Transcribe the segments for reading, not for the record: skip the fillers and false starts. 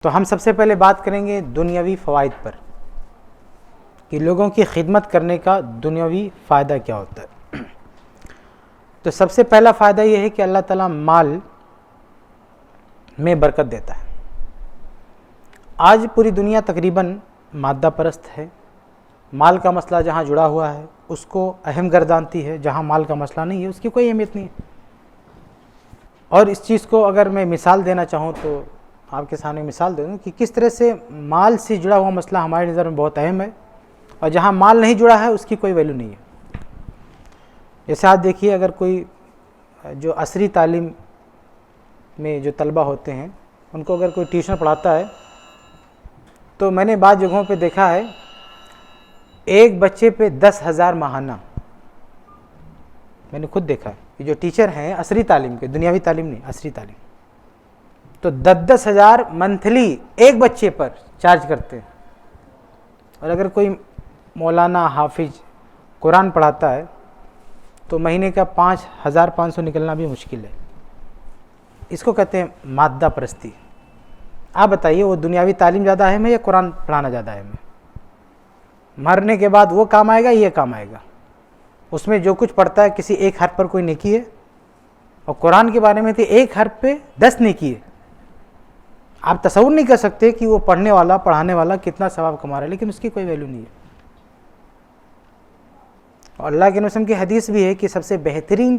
تو ہم سب سے پہلے بات کریں گے دنیاوی فوائد پر کہ لوگوں کی خدمت کرنے کا دنیاوی فائدہ کیا ہوتا ہے۔ تو سب سے پہلا فائدہ یہ ہے کہ اللہ تعالیٰ مال میں برکت دیتا ہے۔ آج پوری دنیا تقریباً مادہ پرست ہے، مال کا مسئلہ جہاں جڑا ہوا ہے اس کو اہم گردانتی ہے، جہاں مال کا مسئلہ نہیں ہے اس کی کوئی اہمیت نہیں ہے۔ اور اس چیز کو اگر میں مثال دینا چاہوں تو آپ کے سامنے مثال دے دوں کہ کس طرح سے مال سے جڑا ہوا مسئلہ ہماری نظر میں بہت اہم ہے، اور جہاں مال نہیں جڑا ہے اس کی کوئی ویلیو نہیں ہے۔ جیسے آپ دیکھیے، اگر کوئی جو عصری تعلیم میں جو طلبہ ہوتے ہیں ان کو اگر کوئی ٹیوشن پڑھاتا ہے تو میں نے بعض جگہوں پہ دیکھا ہے ایک بچے پہ 10,000 ماہانہ، میں نے خود دیکھا ہے کہ جو ٹیچر ہیں عصری تعلیم کے، دنیاوی تعلیم نہیں، عصری تعلیم، تو 10,000 منتھلی ایک بچے پر چارج کرتے ہیں۔ اور اگر کوئی مولانا حافظ قرآن پڑھاتا ہے تو مہینے کا 5,500 نکلنا بھی مشکل ہے۔ اس کو کہتے ہیں مادہ پرستی۔ آپ بتائیے وہ دنیاوی تعلیم زیادہ اہم ہے یا قرآن پڑھانا زیادہ اہم ہے؟ مرنے کے بعد وہ کام آئے گا، یہ کام آئے گا؟ اس میں جو کچھ پڑھتا ہے کسی ایک حرف پر کوئی نیکی ہے، اور قرآن کے بارے میں تو ایک حرف پہ 10 نیکی ہے۔ آپ تصور نہیں کر سکتے کہ وہ پڑھنے والا پڑھانے والا کتنا ثواب کما رہا ہے، لیکن اس کی کوئی ویلیو نہیں ہے۔ اور اللہ کے نبی کی حدیث بھی ہے کہ سب سے بہترین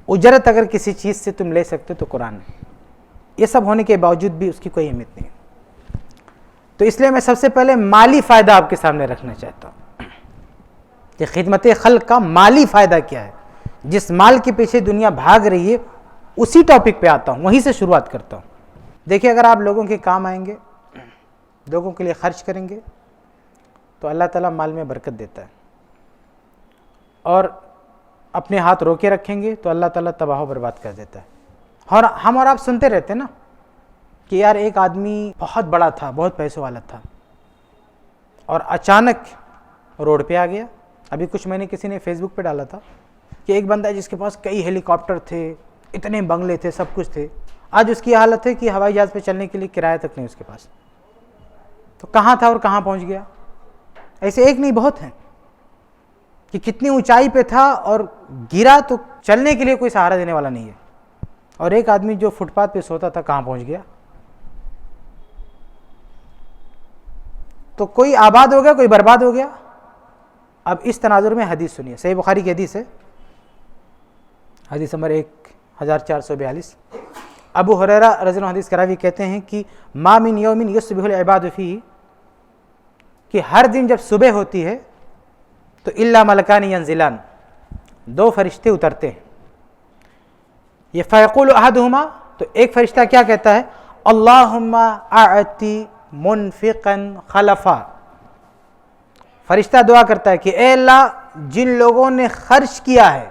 اجرت اگر کسی چیز سے تم لے سکتے تو قرآن ہے۔ یہ سب ہونے کے باوجود بھی اس کی کوئی اہمیت نہیں ہے۔ تو اس لیے میں سب سے پہلے مالی فائدہ آپ کے سامنے رکھنا چاہتا ہوں کہ خدمت خلق کا مالی فائدہ کیا ہے۔ جس مال کے پیچھے دنیا بھاگ رہی ہے اسی ٹاپک پہ آتا ہوں، وہیں سے شروعات کرتا ہوں۔ دیکھیں، اگر آپ لوگوں کے کام آئیں گے، لوگوں کے لیے خرچ کریں گے تو اللہ تعالیٰ مال میں برکت دیتا ہے، اور اپنے ہاتھ روکے رکھیں گے تو اللہ تعالیٰ تباہ و برباد کر دیتا ہے۔ اور ہم اور آپ سنتے رہتے ہیں نا کہ یار ایک آدمی بہت بڑا تھا، بہت پیسوں والا تھا، اور اچانک روڈ پہ آ گیا۔ ابھی کچھ مہینے کسی نے فیس بک پہ ڈالا تھا کہ ایک بندہ جس کے پاس کئی ہیلی کاپٹر تھے، اتنے بنگلے تھے، سب کچھ تھے، آج اس کی حالت ہے کہ ہوائی جہاز پہ چلنے کے لیے کرایہ تک نہیں اس کے پاس۔ تو کہاں تھا اور کہاں پہنچ گیا؟ ایسے ایک نہیں، بہت ہیں کہ کتنی اونچائی پہ تھا اور گرا تو چلنے کے لیے کوئی سہارا دینے والا نہیں ہے، اور ایک آدمی جو فٹ پاتھ پہ سوتا تھا کہاں پہنچ گیا؟ تو کوئی آباد ہو گیا، کوئی برباد ہو گیا۔ اب اس تناظر میں حدیث سنیے، صحیح بخاری کی حدیث ہے، حدیث نمبر 1442۔ ابو ہریرہ رضی اللہ عنہ حدیث کراوی کہتے ہیں کہ ما من یوم یصبح العباد فیہ، کہ ہر دن جب صبح ہوتی ہے تو الا ملکان ینزلان، 2 فرشتے اترتے ہیں۔ یہ فیقول احدہما، تو ایک فرشتہ کیا کہتا ہے؟ اللہم اعطی منفقا خلفا، فرشتہ دعا کرتا ہے کہ اے اللہ، جن لوگوں نے خرچ کیا ہے،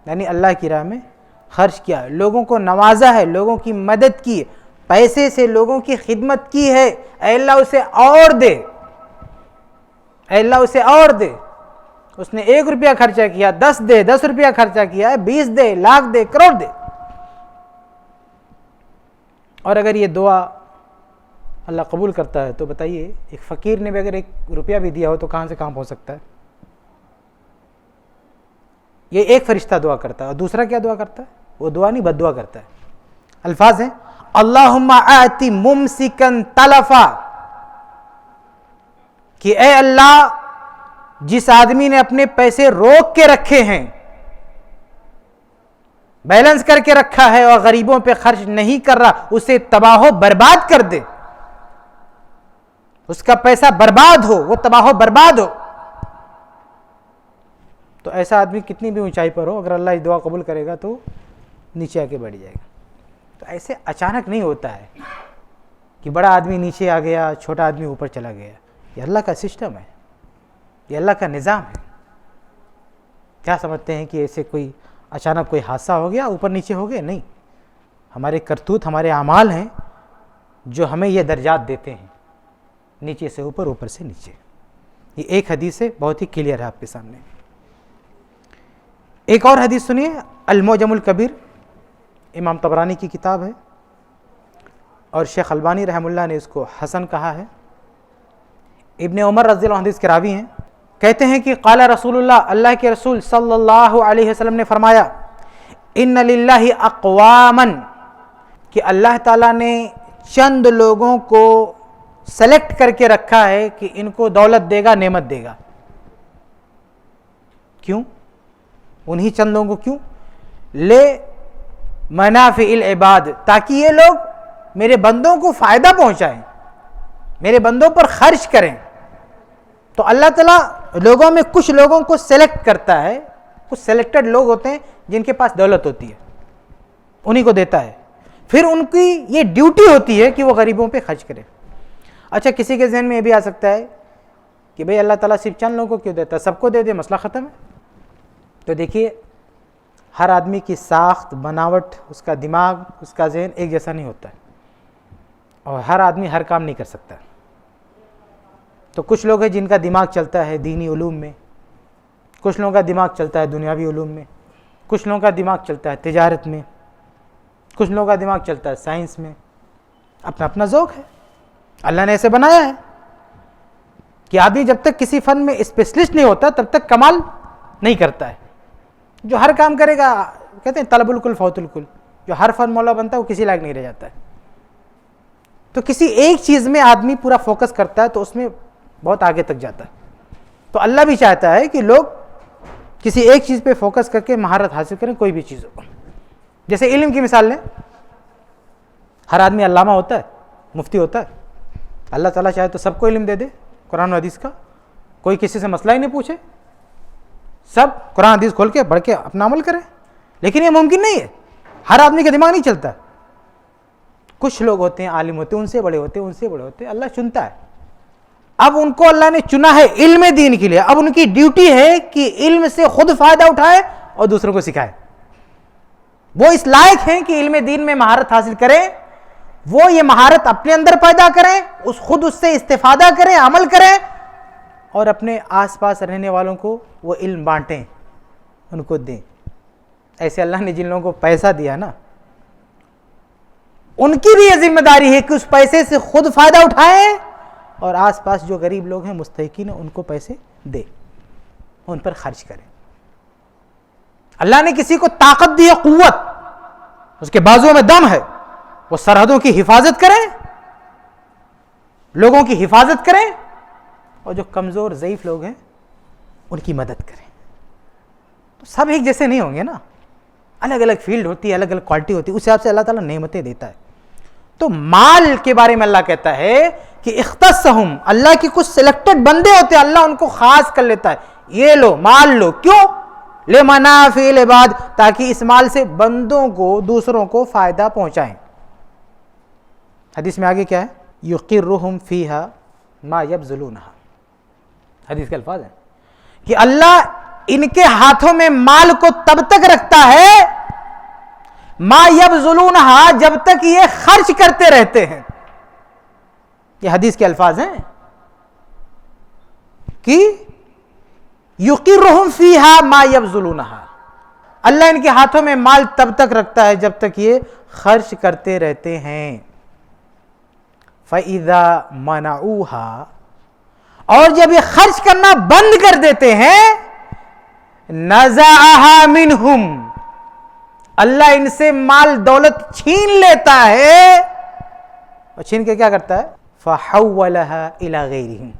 یعنی اللہ کی راہ میں خرچ کیا ہے، لوگوں کو نوازا ہے، لوگوں کی مدد کی ہے، پیسے سے لوگوں کی خدمت کی ہے، اے اللہ اسے اور دے، اے اللہ اسے اور دے۔ اس نے 1 روپیہ خرچہ کیا، 10 دے، 10 روپیہ خرچہ کیا ہے، 20 دے، لاکھ دے، کروڑ دے۔ اور اگر یہ دعا اللہ قبول کرتا ہے تو بتائیے ایک فقیر نے بھی اگر 1 روپیہ بھی دیا ہو تو کہاں سے کہاں پہنچ سکتا ہے؟ یہ ایک فرشتہ دعا کرتا ہے، اور دوسرا کیا دعا کرتا ہے؟ وہ دعا نہیں، بد دعا کرتا ہے۔ الفاظ ہیں اللہم آتی ممسکا تلفا، کہ اے اللہ، جس آدمی نے اپنے پیسے روک کے رکھے ہیں، بیلنس کر کے رکھا ہے اور غریبوں پہ خرچ نہیں کر رہا، اسے تباہ و برباد کر دے، اس کا پیسہ برباد ہو، وہ تباہ و برباد ہو۔ تو ایسا آدمی کتنی بھی اونچائی پر ہو، اگر اللہ اس دعا قبول کرے گا تو نیچے آ کے بیٹھ جائے گا۔ تو ایسے اچانک نہیں ہوتا ہے کہ بڑا آدمی نیچے آ گیا، چھوٹا آدمی اوپر چلا گیا۔ یہ اللہ کا سسٹم ہے، یہ اللہ کا نظام ہے۔ کیا سمجھتے ہیں کہ ایسے کوئی اچانک کوئی حادثہ ہو گیا، اوپر نیچے ہو گئے؟ نہیں، ہمارے کرتوت، ہمارے اعمال ہیں جو ہمیں یہ درجات دیتے ہیں، نیچے سے اوپر، اوپر سے نیچے۔ یہ ایک حدیث ہے، بہت ہی کلیئر ہے آپ کے سامنے۔ ایک اور حدیث سنیے، المعجم الکبیر، امام طبرانی کی کتاب ہے۔ اور شیخ البانی رحم اللہ نے اس کو حسن کہا ہے۔ ابن عمر رضی اللہ عنہ حدیث کے راوی ہیں، کہتے ہیں کہ قال رسول اللہ، اللہ کے رسول صلی اللہ علیہ وسلم نے فرمایا، ان للہ اقواما، کہ اللہ تعالیٰ نے چند لوگوں کو سلیکٹ کر کے رکھا ہے کہ ان کو دولت دے گا، نعمت دے گا۔ کیوں؟ انہی چند لوگوں کو کیوں؟ لے منافع العباد، تاکہ یہ لوگ میرے بندوں کو فائدہ پہنچائیں، میرے بندوں پر خرچ کریں۔ تو اللہ تعالیٰ لوگوں میں کچھ لوگوں کو سلیکٹ کرتا ہے، کچھ سلیکٹڈ لوگ ہوتے ہیں جن کے پاس دولت ہوتی ہے، انہی کو دیتا ہے، پھر ان کی یہ ڈیوٹی ہوتی ہے کہ وہ غریبوں پہ خرچ کرے۔ اچھا، کسی کے ذہن میں یہ بھی آ سکتا ہے کہ بھئی اللہ تعالیٰ صرف چند لوگوں کو کیوں دیتا ہے، سب کو دے دے مسئلہ ختم ہے۔ تو دیکھیے، ہر آدمی کی ساخت، بناوٹ، اس کا دماغ، اس کا ذہن ایک جیسا نہیں ہوتا ہے، اور ہر آدمی ہر کام نہیں کر سکتا۔ تو کچھ لوگ ہیں جن کا دماغ چلتا ہے دینی علوم میں، کچھ لوگوں کا دماغ چلتا ہے دنیاوی علوم میں، کچھ لوگوں کا دماغ چلتا ہے تجارت میں، کچھ لوگوں کا دماغ چلتا ہے سائنس میں۔ اپنا اپنا ذوق ہے، اللہ نے ایسے بنایا ہے کہ آدمی جب تک کسی فن میں اسپیشلسٹ نہیں ہوتا تب تک کمال نہیں کرتا ہے۔ جو ہر کام کرے گا، کہتے ہیں طلب الکل فوت الکل، جو ہر فن مولا بنتا ہے وہ کسی لائق نہیں رہ جاتا ہے۔ تو کسی ایک چیز میں آدمی پورا فوکس کرتا ہے تو اس میں بہت آگے تک جاتا ہے۔ تو اللہ بھی چاہتا ہے کہ لوگ کسی ایک چیز پہ فوکس کر کے مہارت حاصل کریں، کوئی بھی چیز ہو۔ جیسے علم کی مثال لیں، ہر آدمی علامہ ہوتا ہے، مفتی ہوتا ہے؟ اللہ تعالیٰ چاہے تو سب کو علم دے دے قرآن و حدیث کا، کوئی کسی سے مسئلہ ہی نہیں پوچھے، سب قرآن حدیث کھول کے پڑھ کے اپنا عمل کریں، لیکن یہ ممکن نہیں ہے، ہر آدمی کا دماغ نہیں چلتا۔ کچھ لوگ ہوتے ہیں عالم ہوتے ہیں، ان سے بڑے ہوتے ہیں، ان سے بڑے ہوتے ہیں، اللہ چنتا ہے۔ اب ان کو اللہ نے چنا ہے علم دین کے لیے، اب ان کی ڈیوٹی ہے کہ علم سے خود فائدہ اٹھائے اور دوسروں کو سکھائے۔ وہ اس لائق ہیں کہ علم دین میں مہارت حاصل کریں، وہ یہ مہارت اپنے اندر پیدا کریں، خود اس سے استفادہ کریں، عمل کریں، اور اپنے آس پاس رہنے والوں کو وہ علم بانٹیں، ان کو دیں۔ ایسے اللہ نے جن لوگوں کو پیسہ دیا نا، ان کی بھی یہ ذمہ داری ہے کہ اس پیسے سے خود فائدہ اٹھائیں اور آس پاس جو غریب لوگ ہیں، مستحقین ہیں، ان کو پیسے دے، ان پر خرچ کریں۔ اللہ نے کسی کو طاقت دی ہے، قوت، اس کے بازوؤں میں دم ہے، وہ سرحدوں کی حفاظت کریں، لوگوں کی حفاظت کریں، اور جو کمزور ضعیف لوگ ہیں ان کی مدد کریں۔ تو سب ایک جیسے نہیں ہوں گے نا، الگ الگ فیلڈ ہوتی ہے، الگ الگ کوالٹی ہوتی ہے، اس حساب سے اللہ تعالیٰ نعمتیں دیتا ہے۔ تو مال کے بارے میں اللہ کہتا ہے کہ اختصہم، اللہ کے کچھ سلیکٹڈ بندے ہوتے ہیں، اللہ ان کو خاص کر لیتا ہے، یہ لو مال لو، کیوں؟ لمنافع العباد، تاکہ اس مال سے بندوں کو، دوسروں کو فائدہ پہنچائیں۔ حدیث میں آگے کیا ہے؟ یقرہم فیہا ما یبذلونہا، حدیث کے الفاظ ہیں کہ اللہ ان کے ہاتھوں میں مال کو تب تک رکھتا ہے ما یبذلونہا، جب تک یہ خرچ کرتے رہتے ہیں۔ یہ حدیث کے الفاظ ہیں کہ یقرہم فیہا ما یبذلونہا، اللہ ان کے ہاتھوں میں مال تب تک رکھتا ہے جب تک یہ خرچ کرتے رہتے ہیں۔ فَإِذَا مَنَعُوهَا، اور جب یہ خرچ کرنا بند کر دیتے ہیں، نَزَعَهَا مِنْهُمْ، اللہ ان سے مال دولت چھین لیتا ہے، اور چھین کے کیا کرتا ہے؟ فَحَوَّلَهَا إِلَى غَيْرِهِمْ،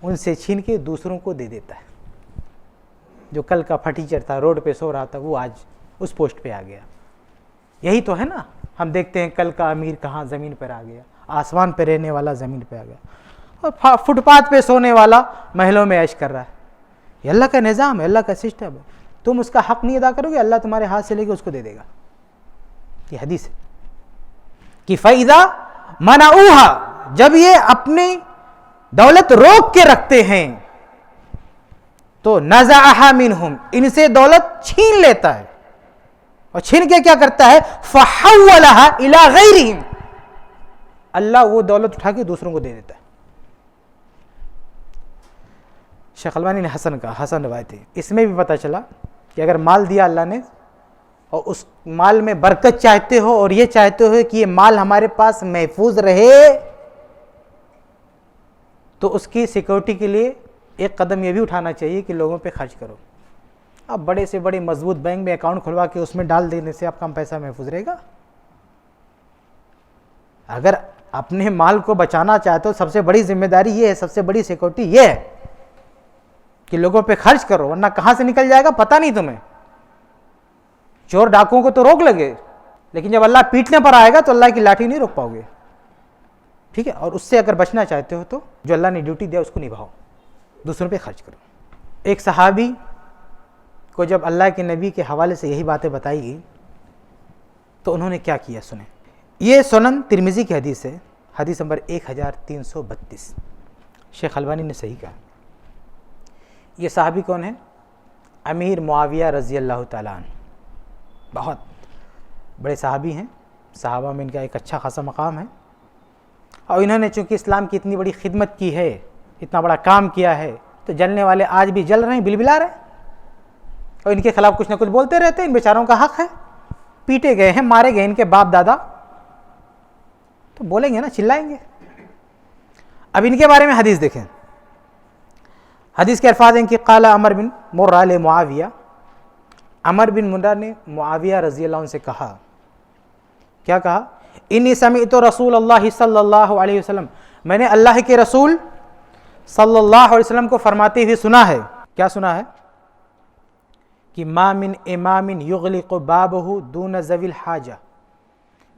ان سے چھین کے دوسروں کو دے دیتا ہے۔ جو کل کا پھٹیچر تھا، روڈ پہ سو رہا تھا، وہ آج اس پوسٹ پہ آ گیا۔ یہی تو ہے نا، ہم دیکھتے ہیں کل کا امیر کہاں زمین پر آ گیا، آسمان پہ رہنے والا زمین پہ آ گیا، اور فٹ پاتھ پہ سونے والا محلوں میں عیش کر رہا ہے۔ یہ اللہ کا نظام ہے، اللہ کا سسٹم ہے، تم اس کا حق نہیں ادا کرو گے، اللہ تمہارے ہاتھ سے لے کے اس کو دے دے گا۔ یہ حدیث ہے کہ فَإِذَا مَنَعُوهَا، جب یہ اپنی دولت روک کے رکھتے ہیں تو نَزَعَهَا مِنْهُمْ، ان سے دولت چھین لیتا ہے، اور چھین کے کیا کرتا ہے؟ فَحَوَّلَهَا إِلَى غَيْرِهِمْ، اللہ وہ دولت اٹھا کے دوسروں کو دے دیتا ہے۔ شیخ البانی نے حسن کہا، حسن روایت ہے، اس میں بھی پتہ چلا کہ اگر مال دیا اللہ نے اور اس مال میں برکت چاہتے ہو اور یہ چاہتے ہو کہ یہ مال ہمارے پاس محفوظ رہے، تو اس کی سیکورٹی کے لیے ایک قدم یہ بھی اٹھانا چاہیے کہ لوگوں پہ خرچ کرو. اب بڑے سے بڑے مضبوط بینک میں اکاؤنٹ کھلوا کے اس میں ڈال دینے سے آپ کا پیسہ محفوظ رہے گا؟ اگر اپنے مال کو بچانا چاہتے ہو سب سے بڑی ذمہ داری یہ ہے، سب سے بڑی سیکورٹی یہ ہے کہ لوگوں پہ خرچ کرو، ورنہ کہاں سے نکل جائے گا پتہ نہیں تمہیں. چور ڈاکوؤں کو تو روک لگے، لیکن جب اللہ پیٹنے پر آئے گا تو اللہ کی لاٹھی نہیں روک پاؤ گے. ٹھیک ہے، اور اس سے اگر بچنا چاہتے ہو تو جو اللہ نے ڈیوٹی دیا اس کو نبھاؤ، دوسروں پہ خرچ کرو. ایک صحابی کو جب اللہ کے نبی کے حوالے سے یہی باتیں بتائی گئی تو انہوں نے کیا کیا سنیں. یہ سنن ترمذی کی حدیث ہے، حدیث نمبر 1332. شیخ البانی نے صحیح کہا. یہ صحابی کون ہے؟ امیر معاویہ رضی اللہ تعالیٰ عنہ. بہت بڑے صحابی ہیں، صحابہ میں ان کا ایک اچھا خاصا مقام ہے. اور انہوں نے چونکہ اسلام کی اتنی بڑی خدمت کی ہے، اتنا بڑا کام کیا ہے، تو جلنے والے آج بھی جل رہے ہیں، بلبلا رہے ہیں، اور ان کے خلاف کچھ نہ کچھ بولتے رہتے ہیں. ان بیچاروں کا حق ہے، پیٹے گئے ہیں، مارے گئے ان کے باپ دادا، تو بولیں گے نا، چلائیں گے. اب ان کے بارے میں حدیث دیکھیں. حدیث کے الفاظ ہیں کہ قال عمر بن مرہ لمعاویہ، عمر بن مرہ نے معاویہ رضی اللہ عنہ سے کہا، کیا کہا؟ انی سمعت رسول اللہ صلی اللہ علیہ وسلم، میں نے اللہ کے رسول صلی اللہ علیہ وسلم کو فرماتے ہوئے سنا ہے. کیا سنا ہے؟ کہ ما من امام یغلق بابہ دون ذوی الحاجہ،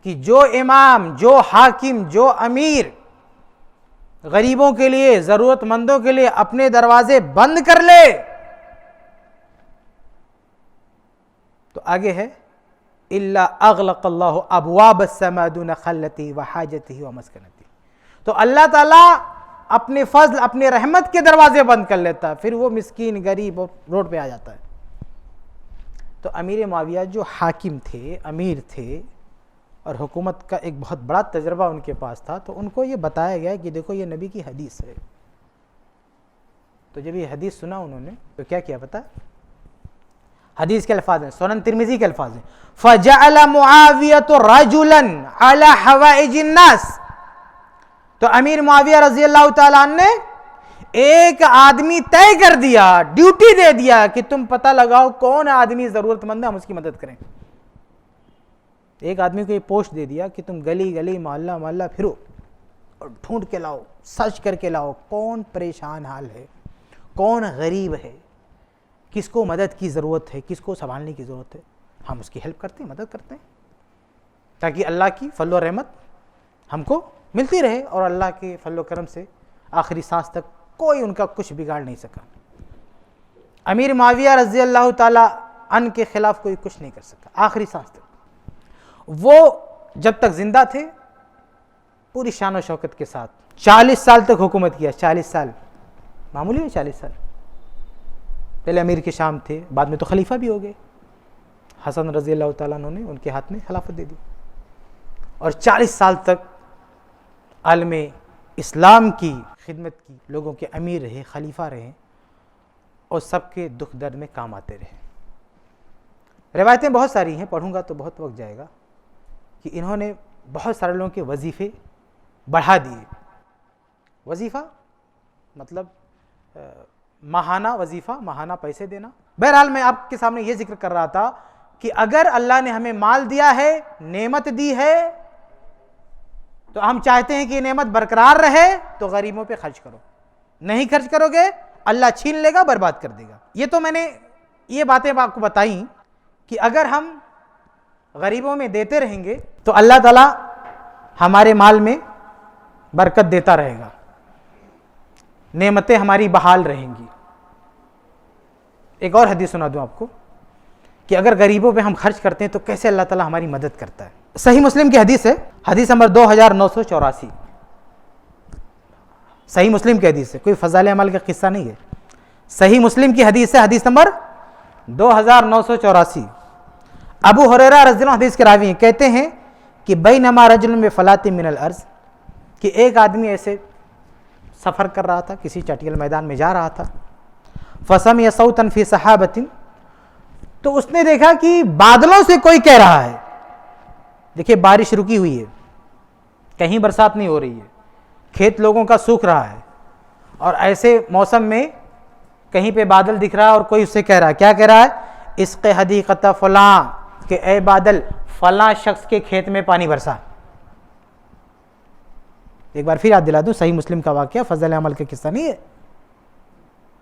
کہ جو امام، جو حاکم، جو امیر غریبوں کے لیے، ضرورت مندوں کے لیے اپنے دروازے بند کر لے، تو آگے ہے الا اغلق اللہ ابواب السماء دون خلتی وحاجتی ومسکنتی، تو اللہ تعالیٰ اپنے فضل، اپنے رحمت کے دروازے بند کر لیتا ہے، پھر وہ مسکین غریب روڈ پہ آ جاتا ہے. تو امیر معاویہ جو حاکم تھے، امیر تھے، اور حکومت کا ایک بہت بڑا تجربہ ان کے پاس تھا، تو ان کو یہ بتایا گیا کہ دیکھو یہ نبی کی حدیث ہے. تو جب یہ حدیث سنا انہوں نے تو کیا کیا پتہ؟ حدیث کے الفاظ ہیں، سنن ترمذی کے الفاظ ہیں، فَجَعَلَ مُعَاوِيَةُ رَجُلًا عَلَى حَوَائِجِ النَّاسِ، تو امیر معاویہ رضی اللہ تعالیٰ عنہ نے ایک آدمی طے کر دیا، ڈیوٹی دے دیا کہ تم پتہ لگاؤ کون آدمی ضرورت مند ہے، ہم اس کی مدد کریں. ایک آدمی کو یہ پوسٹ دے دیا کہ تم گلی گلی محلہ محلہ پھرو اور ڈھونڈ کے لاؤ، سرچ کر کے لاؤ کون پریشان حال ہے، کون غریب ہے، کس کو مدد کی ضرورت ہے، کس کو سنبھالنے کی ضرورت ہے، ہم اس کی ہیلپ کرتے ہیں، مدد کرتے ہیں، تاکہ اللہ کی فضل و رحمت ہم کو ملتی رہے، اور اللہ کے فضل و کرم سے آخری سانس تک کوئی ان کا کچھ بگاڑ نہیں سکا. امیر معاویہ رضی اللہ تعالی عنہ کے خلاف کوئی کچھ نہیں کر سکا آخری سانس تک. وہ جب تک زندہ تھے پوری شان و شوکت کے ساتھ 40 سال تک حکومت کیا. 40 سال معمولی ہے، 40 سال. پہلے امیر کے شام تھے، بعد میں تو خلیفہ بھی ہو گئے. حسن رضی اللہ تعالیٰ عنہ نے ان کے ہاتھ میں خلافت دے دی، اور 40 سال تک عالم اسلام کی خدمت کی، لوگوں کے امیر رہے، خلیفہ رہے، اور سب کے دکھ درد میں کام آتے رہے. روایتیں بہت ساری ہیں، پڑھوں گا تو بہت وقت جائے گا، کہ انہوں نے بہت سارے لوگوں کے وظیفے بڑھا دیے. وظیفہ مطلب ماہانہ وظیفہ، ماہانہ پیسے دینا. بہرحال میں آپ کے سامنے یہ ذکر کر رہا تھا کہ اگر اللہ نے ہمیں مال دیا ہے، نعمت دی ہے، تو ہم چاہتے ہیں کہ یہ نعمت برقرار رہے، تو غریبوں پہ خرچ کرو. نہیں خرچ کرو گے اللہ چھین لے گا، برباد کر دے گا. یہ تو میں نے یہ باتیں آپ کو بتائیں کہ اگر ہم غریبوں میں دیتے رہیں گے تو اللہ تعالیٰ ہمارے مال میں برکت دیتا رہے گا، نعمتیں ہماری بحال رہیں گی. ایک اور حدیث سنا دوں آپ کو کہ اگر غریبوں پہ ہم خرچ کرتے ہیں تو کیسے اللہ تعالیٰ ہماری مدد کرتا ہے. صحیح مسلم کی حدیث ہے، حدیث نمبر 2984. صحیح مسلم کی حدیث ہے، کوئی فضائل اعمال کا قصہ نہیں ہے. صحیح مسلم کی حدیث ہے، حدیث نمبر 2984. ابو ہریرہ رضی اللہ عنہ حدیث کے راوی ہیں، کہتے ہیں کہ بینما رجل بفلاۃ من الارض، کہ ایک آدمی ایسے سفر کر رہا تھا، کسی چٹیل میدان میں جا رہا تھا. فسمع صوتا فی سحابۃ، تو اس نے دیکھا کہ بادلوں سے کوئی کہہ رہا ہے، دیکھیے بارش رکی ہوئی ہے، کہیں برسات نہیں ہو رہی ہے، کھیت لوگوں کا سوکھ رہا ہے، اور ایسے موسم میں کہیں پہ بادل دکھ رہا ہے اور کوئی اس سے کہہ رہا ہے، کیا کہہ رہا ہے؟ اسق حدیقۃ فلاں، کہ اے بادل فلاں شخص کے کھیت میں پانی برسا۔ ایک بار پھر یاد دلا دوں، صحیح مسلم کا واقعہ، فضل عمل کا قصہ نہیں ہے،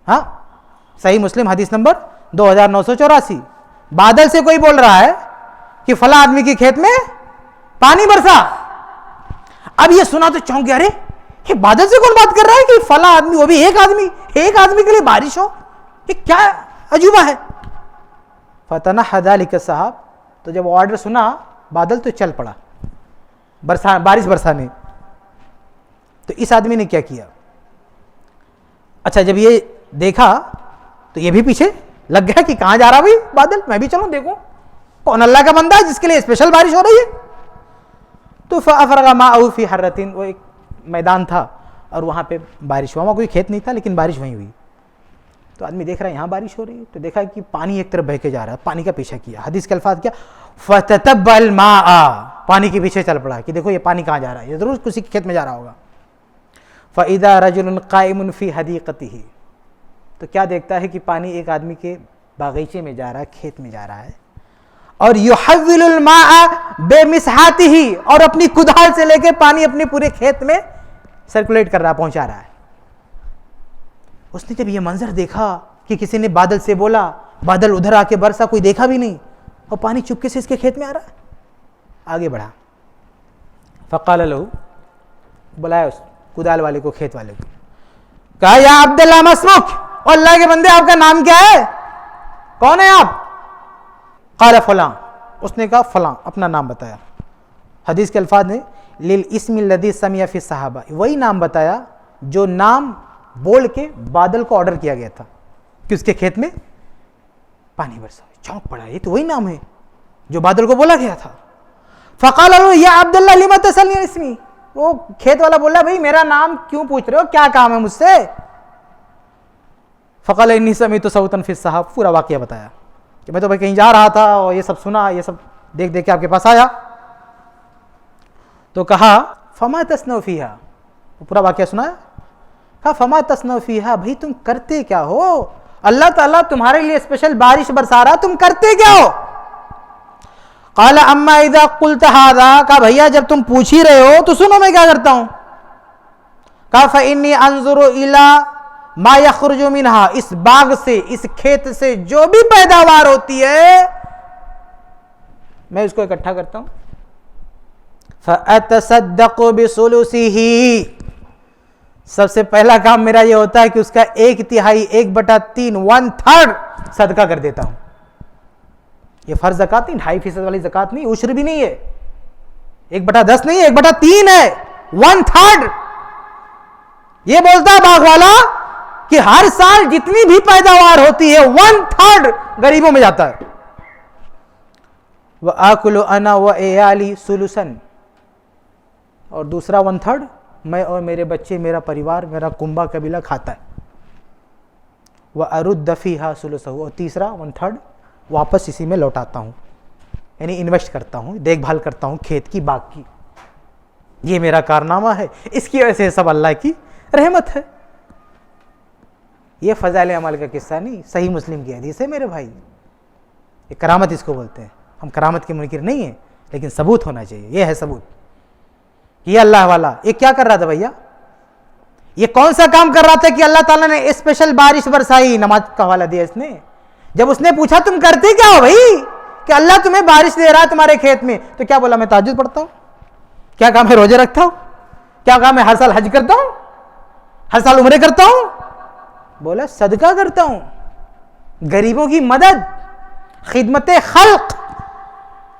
ہاں صحیح مسلم حدیث نمبر 2984، بادل سے کوئی بول رہا ہے کہ فلاں آدمی کے کھیت میں پانی برسا۔ اب یہ سنا تو چونک گیا، ارے یہ بادل سے کون بات کر رہا ہے کہ فلاں آدمی، وہ بھی ایک آدمی کے لیے بارش ہو، یہ کیا عجوبہ ہے۔ فتنحى ذلك السحاب، تو جب آرڈر سنا بادل تو چل پڑا بارش برسانے۔ تو اس آدمی نے کیا کیا؟ اچھا جب یہ دیکھا تو یہ بھی پیچھے لگ گیا کہ کہاں جا رہا بھائی بادل، میں بھی چلوں دیکھوں کون اللہ کا بندہ ہے جس کے لیے اسپیشل بارش ہو رہی ہے۔ تو فافرغ ماءه في حرة، وہ ایک میدان تھا اور وہاں پہ بارش ہوا، وہاں کوئی کھیت نہیں تھا لیکن بارش وہیں ہوئی۔ تو آدمی دیکھ رہا ہے یہاں بارش ہو رہی ہے، تو دیکھا کہ پانی ایک طرف بہہ کے جا رہا ہے، پانی کا پیچھا کیا، حدیث کے الفاظ کیا؟ فتتبع الماء، پانی کے پیچھے چل پڑا کہ دیکھو یہ پانی کہاں جا رہا ہے، یہ ضرور کسی کے کھیت میں جا رہا ہوگا۔ فاذا رجل قائم في حديقته، تو کیا دیکھتا ہے کہ پانی ایک آدمی کے باغیچے میں جا رہا ہے، کھیت میں جا رہا ہے، اور يحول الماء بمسحاته، اور اپنی کدال سے لے کے پانی اپنے پورے کھیت میں سرکولیٹ کر رہا، پہنچا رہا ہے۔ اس نے جب یہ منظر دیکھا کہ کسی نے بادل سے بولا، بادل ادھر آ کے برسا، کوئی دیکھا بھی نہیں، اور پانی چپکے سے اس کے کھیت میں آ رہا ہے، آگے بڑھا، فقال له، بلایا اس کدال والے کو، کھیت والے کو، کہا یا عبداللہ ما اسمک، اور اللہ کے بندے آپ کا نام کیا ہے، کون ہے آپ؟ قال فلاں، اس نے کہا فلاں، اپنا نام بتایا۔ حدیث کے الفاظ نے للاسم الذی سمع فی الصحابہ، وہی نام بتایا جو نام بول کے بادل کو آرڈر کیا گیا تھا کہ اس کے کھیت میں پانی برسا۔ چونک پڑا، یہ تو وہی نام ہے جو بادل کو بولا گیا تھا۔ فقال له یا عبداللہ لما تسألنی اسمی، وہ کھیت والا بولا بھائی میرا نام کیوں پوچھ رہے ہو، کیا کام ہے مجھ سے؟ فقال انی سمعت صوتا فی السحاب، پورا واقعہ بتایا کہ میں تو بھائی کہیں جا رہا تھا اور یہ سب سنا، یہ سب دیکھ دیکھ کے آپ کے پاس آیا۔ تو کہا فما تصنع فیہا، پورا واقعہ سنایا، کہا فما تصنع فیہا، بھائی تم کرتے کیا ہو، اللہ تعالیٰ تمہارے لیے اسپیشل بارش برسا رہا، تم کرتے کیا ہو؟ قال اما اذا قلت هذا، کہا بھیا جب تم پوچھ ہی رہے ہو تو سنو میں کیا کرتا ہوں۔ کہا فانی انظر الى ما یخرج منها، اس باغ سے، اس کھیت سے جو بھی پیداوار ہوتی ہے میں اس کو اکٹھا کرتا ہوں، فاتصدق بثلثه، سب سے پہلا کام میرا یہ ہوتا ہے کہ اس کا 1/3، 1/3، 1/3 صدقہ کر دیتا ہوں۔ یہ فرض زکات نہیں، 2.5% والی زکات نہیں، عشر بھی نہیں ہے، 1/10 نہیں ہے، 1/3 ہے، 1/3۔ یہ بولتا ہے باغ والا کہ ہر سال جتنی بھی پیداوار ہوتی ہے 1/3 غریبوں میں جاتا ہے۔ وآکل انا وعیالی ثلثا، اور دوسرا 1/3 میں اور میرے بچے، میرا پریوار، میرا کنبہ قبیلہ کھاتا ہے۔ وارد فیہا ثلثہ، اور تیسرا 1/3 واپس اسی میں لوٹاتا ہوں، یعنی انویسٹ کرتا ہوں، دیکھ بھال کرتا ہوں کھیت کی، باغ کی۔ یہ میرا کارنامہ ہے، اس کی وجہ سے سب اللہ کی رحمت ہے۔ یہ فضائل عمل کا قصہ نہیں، صحیح مسلم کی حدیث ہے میرے بھائی۔ یہ کرامت اس کو بولتے ہیں، ہم کرامت کے منکر نہیں ہیں، لیکن ثبوت ہونا چاہیے، یہ ہے ثبوت۔ یہ اللہ والا یہ کیا کر رہا تھا بھیا، یہ کون سا کام کر رہا تھا کہ اللہ تعالیٰ نے اسپیشل بارش برسائی؟ نماز کا حوالہ دیا اس نے۔ جب اس نے پوچھا تم کرتے کیا ہو بھائی کہ اللہ تمہیں بارش دے رہا ہے تمہارے کھیت میں، تو کیا بولا؟ میں تہجد پڑھتا ہوں۔ کیا کام ہے؟ روزے رکھتا ہوں۔ کیا کام ہے؟ ہر سال حج کرتا ہوں، ہر سال عمرے کرتا ہوں۔ بولا صدقہ کرتا ہوں، غریبوں کی مدد، خدمت خلق،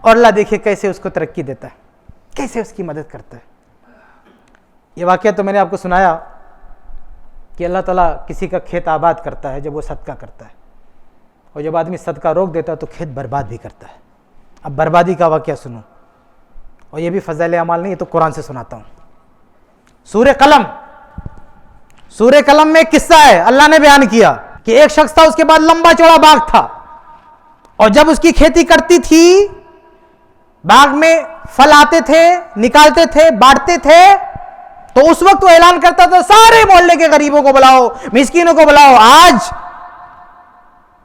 اور اللہ دیکھے کیسے اس کو ترقی دیتا ہے، کیسے اس کی مدد کرتا ہے۔ یہ واقعہ تو میں نے آپ کو سنایا کہ اللہ تعالیٰ کسی کا کھیت آباد کرتا ہے جب وہ صدقہ کرتا ہے، اور جب آدمی صدقہ روک دیتا ہے تو کھیت برباد بھی کرتا ہے۔ اب بربادی کا واقعہ سنو، اور یہ بھی فضائل اعمال نہیں، یہ تو قرآن سے سناتا ہوں۔ سورہ قلم، سورہ قلم میں ایک قصہ ہے، اللہ نے بیان کیا کہ ایک شخص تھا، اس کے بعد لمبا چوڑا باغ تھا، اور جب اس کی کھیتی کرتی تھی، باغ میں پھل آتے تھے، نکالتے تھے، بانٹتے تھے، تو اس وقت وہ اعلان کرتا تھا سارے محلے کے غریبوں کو بلاؤ، مسکینوں کو بلاؤ، آج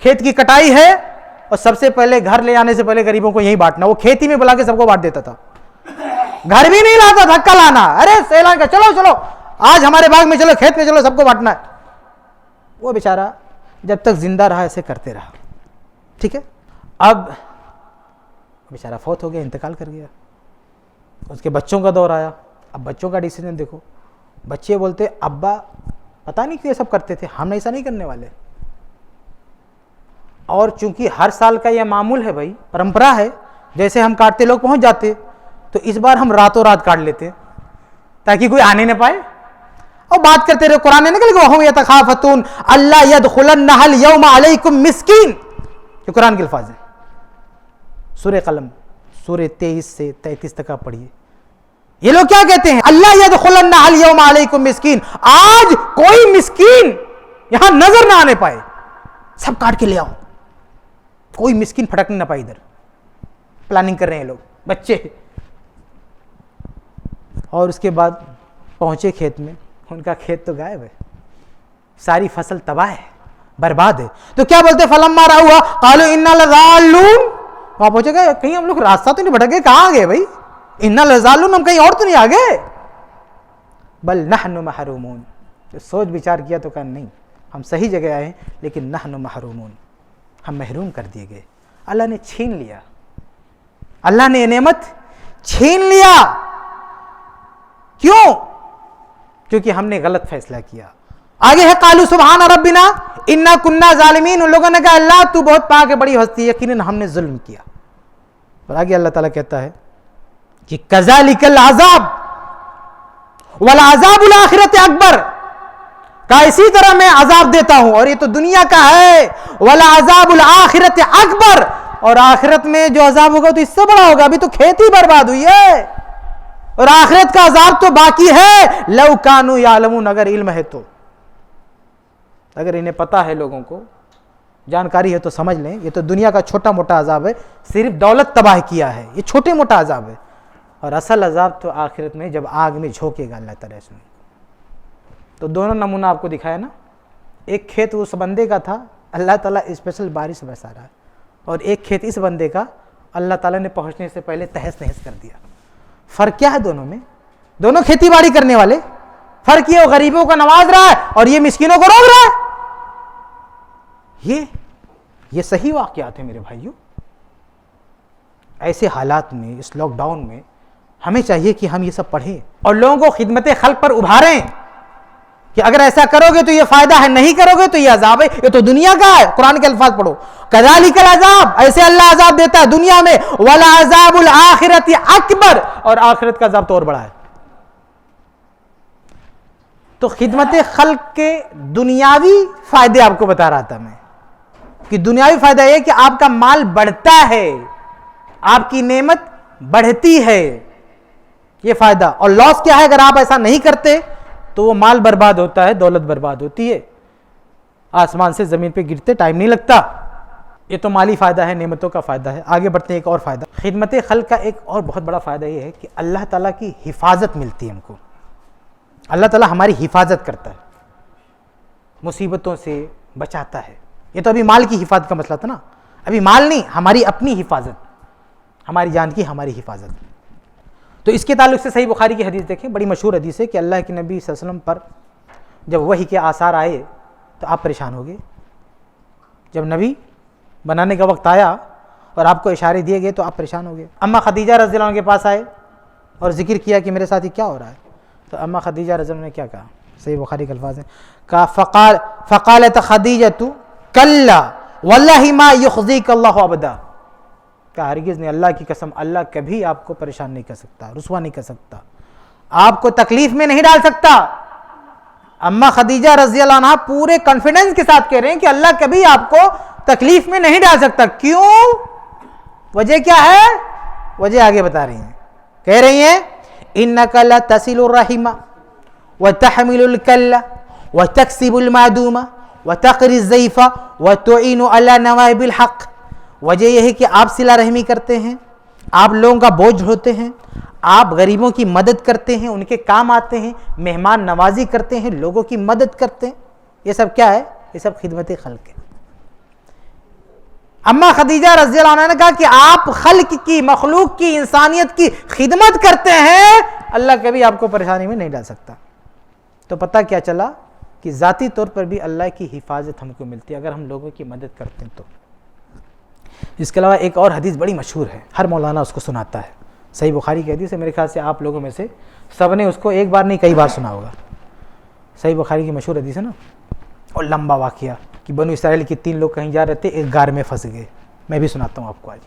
کھیت کی کٹائی ہے اور سب سے پہلے گھر لے آنے سے پہلے غریبوں کو یہی بانٹنا. وہ کھیتی میں بلا کے سب کو بانٹ دیتا تھا، گھر بھی نہیں لاتا تھا، دھکا لانا، ارے اعلان کر چلو چلو آج ہمارے باغ میں چلو، کھیت میں چلو، سب کو بانٹنا ہے. وہ بیچارہ جب تک زندہ رہا ایسے کرتے رہا. ٹھیک ہے، اب بیچارہ فوت ہو گیا، انتقال کر گیا. اس کے بچوں کا دور آیا. اب بچوں کا ڈیسیجن دیکھو. بچے بولتے ابا پتہ نہیں کیوں یہ سب کرتے تھے، ہم ایسا نہیں کرنے والے. اور چونکہ ہر سال کا یہ معمول ہے بھائی، پرمپرا ہے، جیسے ہم کاٹتے لوگ پہنچ جاتے، تو اس بار ہم راتوں رات کاٹ لیتے تاکہ کوئی آنے نہ پائے. اور بات کرتے رہے. قرآن نے نکل گیا وَهُمْ يَتَخَافَتُونَ أَلَّا يَدْخُلَنَّهَا الْيَوْمَ عَلَيْكُمْ مِسْكِينٌ. یہ قرآن کے الفاظ ہیں. سورہ قلم سورہ 23 سے 33 تک آپ پڑھیے. یہ لوگ کیا کہتے ہیں؟ اللہ يَدْخُلَنَّهَا الْيَوْمَ عَلَيْكُمْ مِسْكِينٌ. آج کوئی مسکین یہاں نظر نہ آنے پائے، سب کاٹ کے لے آؤ، کوئی مسکین پھٹکنے نہ پائے. ادھر پلاننگ کر رہے ہیں لوگ، بچے. اور اس کے بعد پہنچے کھیت میں. ان کا کھیت تو غائب ہے، ساری فصل تباہ ہے، برباد ہے. تو کیا بولتے؟ فلما رأوها قالوا انا لضالون. وہاں پہنچے گئے، کہیں ہم لوگ راستہ تو نہیں بھٹک گئے، کہاں آ گئے بھائی؟ انا لضالون، ہم کہیں اور تو نہیں آ گئے؟ بل نحن محرومون. سوچ بچار کیا تو کہا نہیں، ہم صحیح جگہ آئے ہیں، لیکن نحن محرومون، ہم محروم کر دیے گئے. اللہ نے چھین لیا، اللہ نے یہ نعمت چھین لیا. کیوں؟ کیونکہ ہم نے غلط فیصلہ کیا. آگے ہے قالوا سبحان ربنا انا كنا ظالمین. ان لوگوں نے کہا اللہ تو بہت پاک ہے، بڑی ہستی ہے، یقیناً ہم نے ظلم کیا. اور آگے اللہ تعالیٰ کہتا ہے کہ کذالک العذاب والعذاب الآخرۃ اکبر. کہا اسی طرح میں عذاب دیتا ہوں، اور یہ تو دنیا کا ہے. والعذاب الآخرۃ اکبر، اور آخرت میں جو عذاب ہوگا تو اس سے بڑا ہوگا. ابھی تو کھیتی برباد ہوئی ہے اور آخرت کا عذاب تو باقی ہے. لو کانوا یعلمون، اگر علم ہے تو، اگر انہیں پتا ہے، لوگوں کو جانکاری ہے تو سمجھ لیں. یہ تو دنیا کا چھوٹا موٹا عذاب ہے، صرف دولت تباہ کیا ہے، یہ چھوٹے موٹا عذاب ہے. اور اصل عذاب تو آخرت میں جب آگ میں جھونکے گا اللہ تعالیٰ اس میں. تو دونوں نمونہ آپ کو دکھایا نا. ایک کھیت اس بندے کا تھا، اللہ تعالیٰ اسپیشل بارش برسا رہا ہے، اور ایک کھیت اس بندے کا اللہ تعالیٰ نے پہنچنے سے پہلے تہس نہس کر دیا. فرق کیا ہے دونوں میں؟ دونوں کھیتی باڑی کرنے والے. فرق یہ وہ غریبوں کو نواز رہا ہے اور یہ مسکینوں کو روک رہا ہے. یہ صحیح واقعات ہیں میرے بھائیوں. ایسے حالات میں، اس لاک ڈاؤن میں ہمیں چاہیے کہ ہم یہ سب پڑھیں اور لوگوں کو خدمت خلق پر ابھاریں کہ اگر ایسا کرو گے تو یہ فائدہ ہے، نہیں کرو گے تو یہ عذاب ہے. یہ تو دنیا کا ہے. قرآن کے الفاظ پڑھو. کذالک العذاب، ایسے اللہ عذاب دیتا ہے دنیا میں. والعذاب الآخرۃ اکبر، اور آخرت کا عذاب تو اور بڑا ہے. تو خدمت خلق کے دنیاوی فائدے آپ کو بتا رہا تھا میں، کہ دنیاوی فائدہ یہ کہ آپ کا مال بڑھتا ہے، آپ کی نعمت بڑھتی ہے، یہ فائدہ. اور لاس کیا ہے؟ اگر آپ ایسا نہیں کرتے تو وہ مال برباد ہوتا ہے، دولت برباد ہوتی ہے، آسمان سے زمین پہ گرتے ٹائم نہیں لگتا. یہ تو مالی فائدہ ہے، نعمتوں کا فائدہ ہے. آگے بڑھتے ہیں. ایک اور فائدہ خدمت خلق کا، ایک اور بہت بڑا فائدہ یہ ہے کہ اللہ تعالیٰ کی حفاظت ملتی ہے ہم کو. اللہ تعالیٰ ہماری حفاظت کرتا ہے، مصیبتوں سے بچاتا ہے. یہ تو ابھی مال کی حفاظت کا مسئلہ تھا نا، ابھی مال نہیں، ہماری اپنی حفاظت، ہماری جان کی ہماری حفاظت. تو اس کے تعلق سے صحیح بخاری کی حدیث دیکھیں، بڑی مشہور حدیث ہے کہ اللہ کے نبی صلی اللہ علیہ وسلم پر جب وحی کے آثار آئے تو آپ پریشان ہو گئے. جب نبی بنانے کا وقت آیا اور آپ کو اشارے دیے گئے تو آپ پریشان ہو گئے. اماں خدیجہ رضی اللہ عنہ کے پاس آئے اور ذکر کیا کہ میرے ساتھ کیا ہو رہا ہے. تو اماں خدیجہ رضی اللہ عنہ نے کیا کہا؟ صحیح بخاری کے الفاظ ہیں. کہا فقالت خدیجہ کلا واللہ ما یخزیک اللہ ابدا. کہ ہرگز نہیں، اللہ کی قسم، اللہ کبھی آپ کو پریشان نہیں کر سکتا، رسوا نہیں کر سکتا، آپ کو تکلیف میں نہیں ڈال سکتا. اماں خدیجہ رضی اللہ عنہ پورے کانفیڈنس کے ساتھ کہہ رہے ہیں کہ اللہ کبھی آپ کو تکلیف میں نہیں ڈال سکتا. کیوں؟ وجہ کیا ہے؟ وجہ آگے بتا رہی ہیں. کہہ رہی ہیں انک لتصل الرحم وتحمل الکل وتکسب المعدوم وتقری الضیف وتعین علی نوائب الحق وجہ یہ ہے کہ آپ صلہ رحمی کرتے ہیں، آپ لوگوں کا بوجھ ہوتے ہیں، آپ غریبوں کی مدد کرتے ہیں، ان کے کام آتے ہیں، مہمان نوازی کرتے ہیں، لوگوں کی مدد کرتے ہیں. یہ سب کیا ہے؟ یہ سب خدمت خلق ہے. اما خدیجہ رضی اللہ عنہ نے کہا کہ آپ خلق کی، مخلوق کی، انسانیت کی خدمت کرتے ہیں، اللہ کبھی آپ کو پریشانی میں نہیں ڈال سکتا. تو پتہ کیا چلا کہ ذاتی طور پر بھی اللہ کی حفاظت ہم کو ملتی ہے اگر ہم لوگوں کی مدد کرتے ہیں تو. اس کے علاوہ ایک اور حدیث بڑی مشہور ہے، ہر مولانا اس کو سناتا ہے، صحیح بخاری کی حدیث ہے، میرے خیال سے آپ لوگوں میں سے سب نے اس کو ایک بار نہیں کئی بار سنا ہوگا. صحیح بخاری کی مشہور حدیث ہے نا، اور لمبا واقعہ کہ بنو اسرائیل کی 3 لوگ کہیں جا رہے تھے، ایک غار میں پھنس گئے. میں بھی سناتا ہوں آپ کو آج،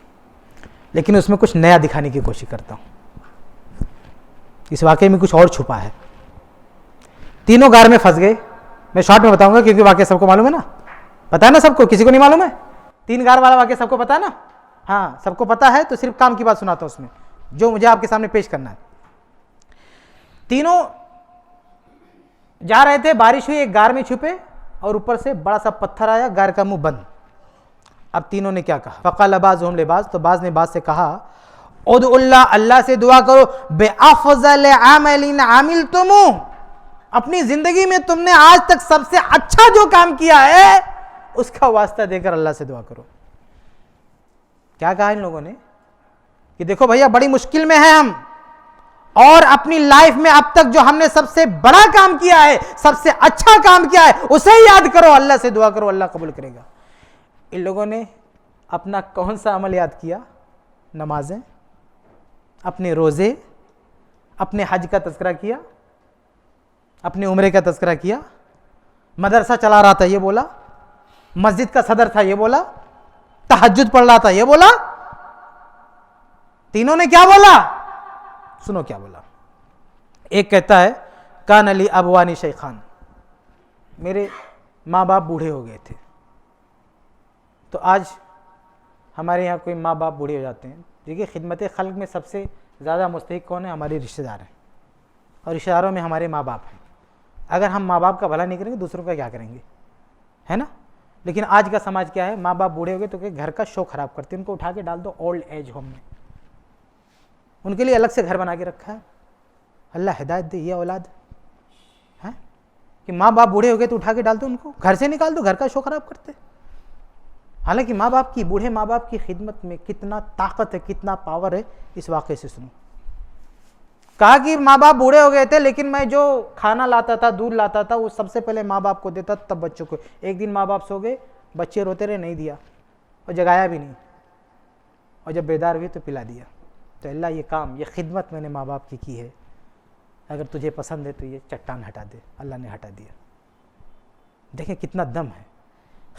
لیکن اس میں کچھ نیا دکھانے کی کوشش کرتا ہوں. اس واقعے میں کچھ اور چھپا ہے. تینوں غار میں پھنس گئے. میں شارٹ میں بتاؤں گا کیونکہ واقعہ سب کو معلوم ہے نا، پتا ہے نا سب کو، کسی کو نہیں معلوم ہے؟ 3 غار والا واقعہ سب کو پتا ہے نا؟ ہاں سب کو پتا ہے. تو صرف کام کی بات سناتا ہوں اس میں جو مجھے آپ کے سامنے پیش کرنا ہے. تینوں جا رہے تھے، بارش ہوئی، ایک غار میں چھپے اور اوپر سے بڑا سا پتھر آیا، غار کا منہ بند. اب تینوں نے کیا کہا؟ فقال بعضهم لبعض، تو بعض نے بعض سے کہا ادعوا اللہ، اللہ سے دعا کرو، بافضل عمل عملتم، اپنی زندگی میں تم نے آج تک سب سے اچھا جو کام کیا ہے اس کا واسطہ دے کر اللہ سے دعا کرو. کیا کہا ان لوگوں نے کہ دیکھو بھیا بڑی مشکل میں ہیں ہم، اور اپنی لائف میں اب تک جو ہم نے سب سے بڑا کام کیا ہے، سب سے اچھا کام کیا ہے، اسے یاد کرو، اللہ سے دعا کرو، اللہ قبول کرے گا. ان لوگوں نے اپنا کون سا عمل یاد کیا؟ نمازیں، اپنے روزے، اپنے حج کا تذکرہ کیا، اپنے عمرے کا تذکرہ کیا، مدرسہ چلا رہا تھا یہ بولا، مسجد کا صدر تھا یہ بولا، تہجد پڑھ رہا تھا یہ بولا. تینوں نے کیا بولا؟ سنو کیا بولا. ایک کہتا ہے کان علی ابوانی شیخان، میرے ماں باپ بوڑھے ہو گئے تھے. تو آج ہمارے یہاں کوئی ماں باپ بوڑھے ہو جاتے ہیں. دیکھیے خدمت خلق میں سب سے زیادہ مستحق کون ہے؟ ہمارے رشتہ دار ہیں، اور رشتہ داروں میں ہمارے ماں باپ ہیں. اگر ہم ماں باپ کا بھلا نہیں کریں گے دوسروں کا کیا کریں گے؟ ہے نا. لیکن آج کا سماج کیا ہے؟ ماں باپ بوڑھے ہو گئے تو کہ گھر کا شو خراب کرتے ہیں، ان کو اٹھا کے ڈال دو اولڈ ایج ہوم میں، ان کے لیے الگ سے گھر بنا کے رکھا ہے. اللہ ہدایت دے یہ اولاد ہے کہ ماں باپ بوڑھے ہو گئے تو اٹھا کے ڈال دو، ان کو گھر سے نکال دو، گھر کا شو خراب کرتے. حالانکہ ماں باپ کی، بوڑھے ماں باپ کی خدمت میں کتنا طاقت ہے، کتنا پاور ہے، اس واقعے سے سنو. کہا کہ ماں باپ بوڑھے ہو گئے تھے لیکن میں جو کھانا لاتا تھا، دودھ لاتا تھا، وہ سب سے پہلے ماں باپ کو دیتا تب بچوں کو. ایک دن ماں باپ سو گئے، بچے روتے رہے، نہیں دیا اور جگایا بھی نہیں، اور جب بیدار ہوئے تو پلا دیا. تو اللہ یہ کام، یہ خدمت میں نے ماں باپ کی ہے، اگر تجھے پسند ہے تو یہ چٹان ہٹا دے. اللہ نے ہٹا دیا. دیکھیں کتنا دم ہے،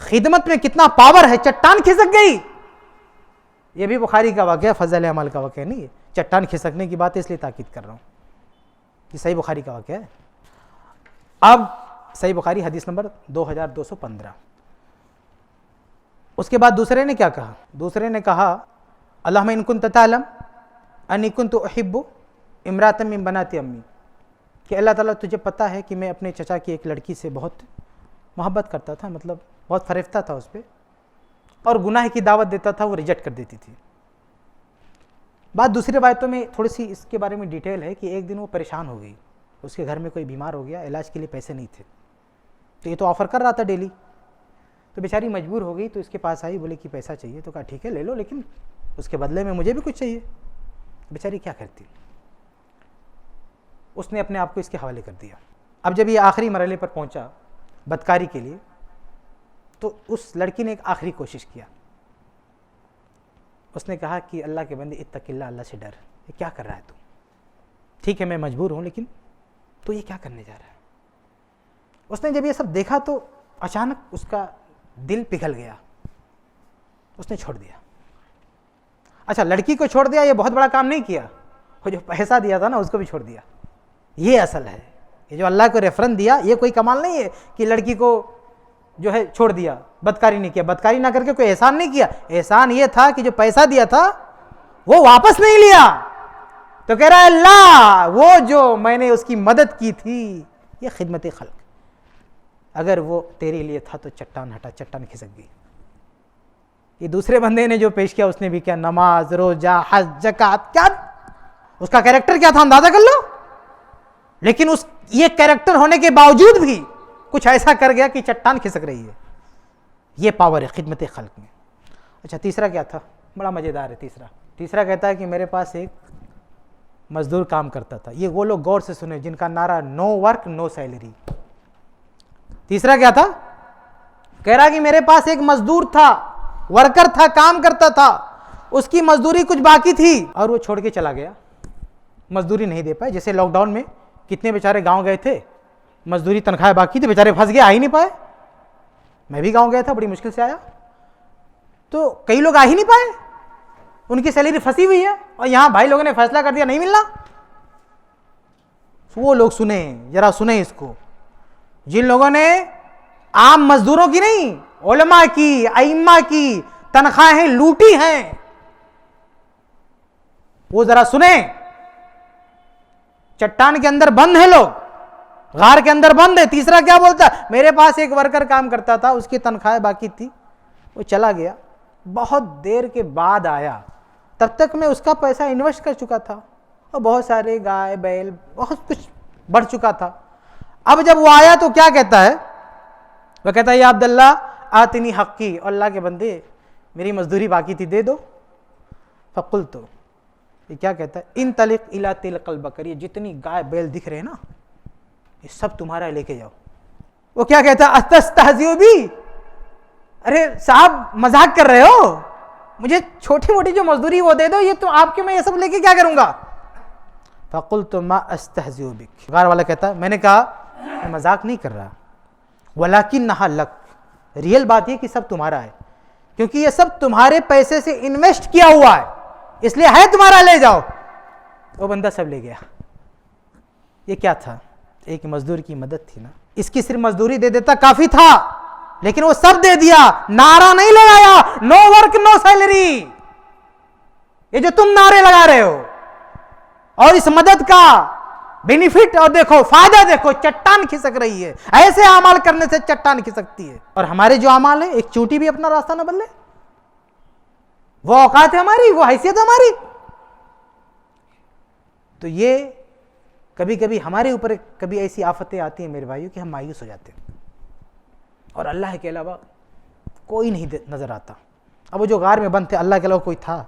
خدمت میں کتنا پاور ہے. چٹان کھسک گئی. یہ بھی بخاری کا واقعہ، فضل عمل کا واقعہ نہیں ہے. چٹان کھسکنے کی بات اس لیے تاکید کر رہا ہوں، یہ صحیح بخاری کا واقعہ ہے. اب صحیح بخاری حدیث نمبر 2215. اس کے بعد دوسرے نے کیا کہا؟ دوسرے نے کہا اللہم ان کنت تعلم انی کنت احب امرأۃ من بنات امی، کہ اللہ تعالیٰ تجھے پتہ ہے کہ میں اپنے چچا کی ایک لڑکی سے بہت محبت کرتا تھا، مطلب بہت فریفتہ تھا اس پہ، اور گناہ کی دعوت دیتا تھا، وہ ریجیکٹ کر دیتی تھی. بات دوسری روایتوں میں تھوڑی سی اس کے بارے میں ڈیٹیل ہے کہ ایک دن وہ پریشان ہو گئی، اس کے گھر میں کوئی بیمار ہو گیا، علاج کے لیے پیسے نہیں تھے، تو یہ تو آفر کر رہا تھا ڈیلی، تو بیچاری مجبور ہو گئی، تو اس کے پاس آئی، بولے کہ پیسہ چاہیے. تو کہا ٹھیک ہے لے لو، لیکن اس کے بدلے میں مجھے بھی کچھ چاہیے. بیچاری کیا کرتی، اس نے اپنے آپ کو اس کے حوالے کر دیا. اب جب یہ آخری مرحلے پر پہنچا بدکاری کے لیے، تو اس لڑکی نے ایک آخری کوشش کیا. اس نے کہا کہ اللہ کے بندے اتق اللہ، اللہ سے ڈر. یہ کیا کر رہا ہے تو؟ ٹھیک ہے میں مجبور ہوں، لیکن تو یہ کیا کرنے جا رہا ہے؟ اس نے جب یہ سب دیکھا تو اچانک اس کا دل پگھل گیا، اس نے چھوڑ دیا. اچھا لڑکی کو چھوڑ دیا، یہ بہت بڑا کام نہیں کیا، وہ جو پیسہ دیا تھا نا اس کو بھی چھوڑ دیا. یہ اصل ہے، یہ جو اللہ کو ریفرنس دیا یہ کوئی کمال نہیں ہے کہ لڑکی کو جو ہے چھوڑ دیا، بدکاری نہیں کیا. بدکاری نہ کر کے کوئی احسان نہیں کیا. احسان یہ تھا کہ جو پیسہ دیا تھا وہ واپس نہیں لیا. تو کہہ رہا ہے اللہ وہ جو میں نے اس کی مدد کی تھی، یہ خدمت خلق، اگر وہ تیرے لیے تھا تو چٹان ہٹا. چٹان کھسک گئی. یہ دوسرے بندے نے جو پیش کیا اس نے بھی کیا، نماز، روزہ، حج، زکات، کیا اس کا کیریکٹر کیا تھا اندازہ کر لو. لیکن یہ کیریکٹر ہونے کے باوجود بھی کچھ ایسا کر گیا کہ چٹان کھسک رہی ہے. یہ پاور ہے خدمت خلق میں. اچھا تیسرا کیا تھا؟ بڑا مزیدار ہے. تیسرا کہتا ہے کہ میرے پاس ایک مزدور کام کرتا تھا. یہ وہ لوگ غور سے سنیں جن کا نعرہ نو ورک نو سیلری. تیسرا کیا تھا؟ کہہ رہا کہ میرے پاس ایک مزدور تھا، ورکر تھا، کام کرتا تھا، اس کی مزدوری کچھ باقی تھی اور وہ چھوڑ کے چلا گیا، مزدوری نہیں دے پائے. جیسے لاک ڈاؤن میں کتنے بیچارے گاؤں گئے تھے، مزدوری تنخواہ باقی تھی، بیچارے پھنس گئے، آ ہی نہیں پائے. میں بھی گاؤں گیا تھا، بڑی مشکل سے آیا. تو کئی لوگ آ ہی نہیں پائے، ان کی سیلری پھنسی ہوئی ہے، اور یہاں بھائی لوگوں نے فیصلہ کر دیا نہیں ملنا. وہ لوگ سنیں، ذرا سنیں اس کو، جن لوگوں نے عام مزدوروں کی نہیں، علماء کی، ائمہ کی تنخواہیں لوٹی ہیں، وہ ذرا سنیں. چٹان کے اندر بند ہیں لوگ، غار کے اندر بند ہے. تیسرا کیا بولتا ہے؟ میرے پاس ایک ورکر کام کرتا تھا، اس کی تنخواہ باقی تھی، وہ چلا گیا، بہت دیر کے بعد آیا، تب تک میں اس کا پیسہ انویسٹ کر چکا تھا اور بہت سارے گائے بیل بہت کچھ بڑھ چکا تھا. اب جب وہ آیا تو کیا کہتا ہے؟ وہ کہتا ہے یا عبداللہ آتنی حقی، اور اللہ کے بندے میری مزدوری باقی تھی دے دو. فقلت، یہ کیا کہتا ہے؟ انطلق الی تلک البقر، یہ جتنی گائے بیل دکھ رہے ہیں نا یہ سب تمہارا، لے کے جاؤ. وہ کیا کہتا ہے؟ اتستہزئ بی، ارے صاحب مذاق کر رہے ہو، مجھے چھوٹی موٹی جو مزدوری وہ دے دو، یہ تو آپ کے میں یہ سب لے کے کیا کروں گا؟ فقلت ما استہزئ بک، غار والا کہتا ہے میں نے کہا میں مذاق نہیں کر رہا، ولکنھا لک، ریئل بات یہ کہ سب تمہارا ہے، کیونکہ یہ سب تمہارے پیسے سے انویسٹ کیا ہوا ہے، اس لیے ہے تمہارا، لے جاؤ. وہ بندہ سب لے گیا. یہ کیا تھا؟ ایک مزدور کی مدد تھی نا. اس کی صرف مزدوری دے دیتا کافی تھا، لیکن وہ سب دے دیا، نعرہ نہیں لگایا نو ورک نو سیلری، یہ جو تم نعرے لگا رہے ہو. اور اس مدد کا بینیفٹ اور دیکھو، فائدہ دیکھو، چٹان کھسک رہی ہے. ایسے اعمال کرنے سے چٹان کھسکتی ہے. اور ہمارے جو اعمال ہیں، ایک چونٹی بھی اپنا راستہ نہ بدلے، وہ اوقات ہے ہماری، وہ حیثیت ہماری. تو یہ کبھی کبھی ہمارے اوپر کبھی ایسی آفتیں آتی ہیں میرے بھائیوں کہ ہم مایوس ہو جاتے ہیں، اور اللہ کے علاوہ کوئی نہیں نظر آتا. اب وہ جو غار میں بند تھے، اللہ کے علاوہ کوئی تھا؟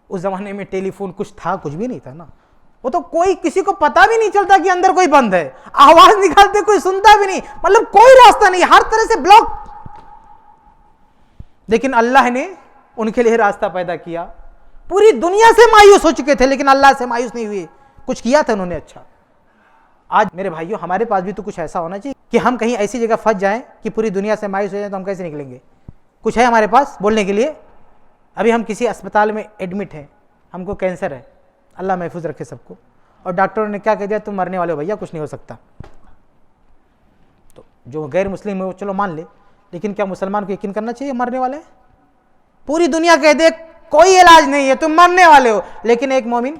اس زمانے میں ٹیلی فون کچھ تھا؟ کچھ بھی نہیں تھا نا. وہ تو کوئی، کسی کو پتا بھی نہیں چلتا کہ اندر کوئی بند ہے، آواز نکالتے کوئی سنتا بھی نہیں، مطلب کوئی راستہ نہیں، ہر طرح سے بلاک. لیکن اللہ نے ان کے لیے راستہ پیدا کیا. پوری دنیا سے مایوس ہو چکے تھے لیکن اللہ سے مایوس نہیں ہوئے، کچھ کیا تھا انہوں نے. اچھا آج میرے بھائیوں ہمارے پاس بھی تو کچھ ایسا ہونا چاہیے کہ ہم کہیں ایسی جگہ پھنس جائیں کہ پوری دنیا سے مایوس ہو جائیں تو ہم کیسے نکلیں گے؟ کچھ ہے ہمارے پاس بولنے کے لیے؟ ابھی ہم کسی اسپتال میں ایڈمٹ ہیں، ہم کو کینسر ہے، اللہ محفوظ رکھے سب کو، اور ڈاکٹروں نے کیا کہہ دیا؟ تم مرنے والے ہو بھیا، کچھ نہیں ہو سکتا. تو جو غیر مسلم ہے وہ چلو مان لے، لیکن کیا مسلمان کو یقین کرنا چاہیے مرنے والے ہیں؟ پوری دنیا کہہ دے کوئی علاج نہیں ہے، تم مرنے والے ہو، لیکن ایک مومن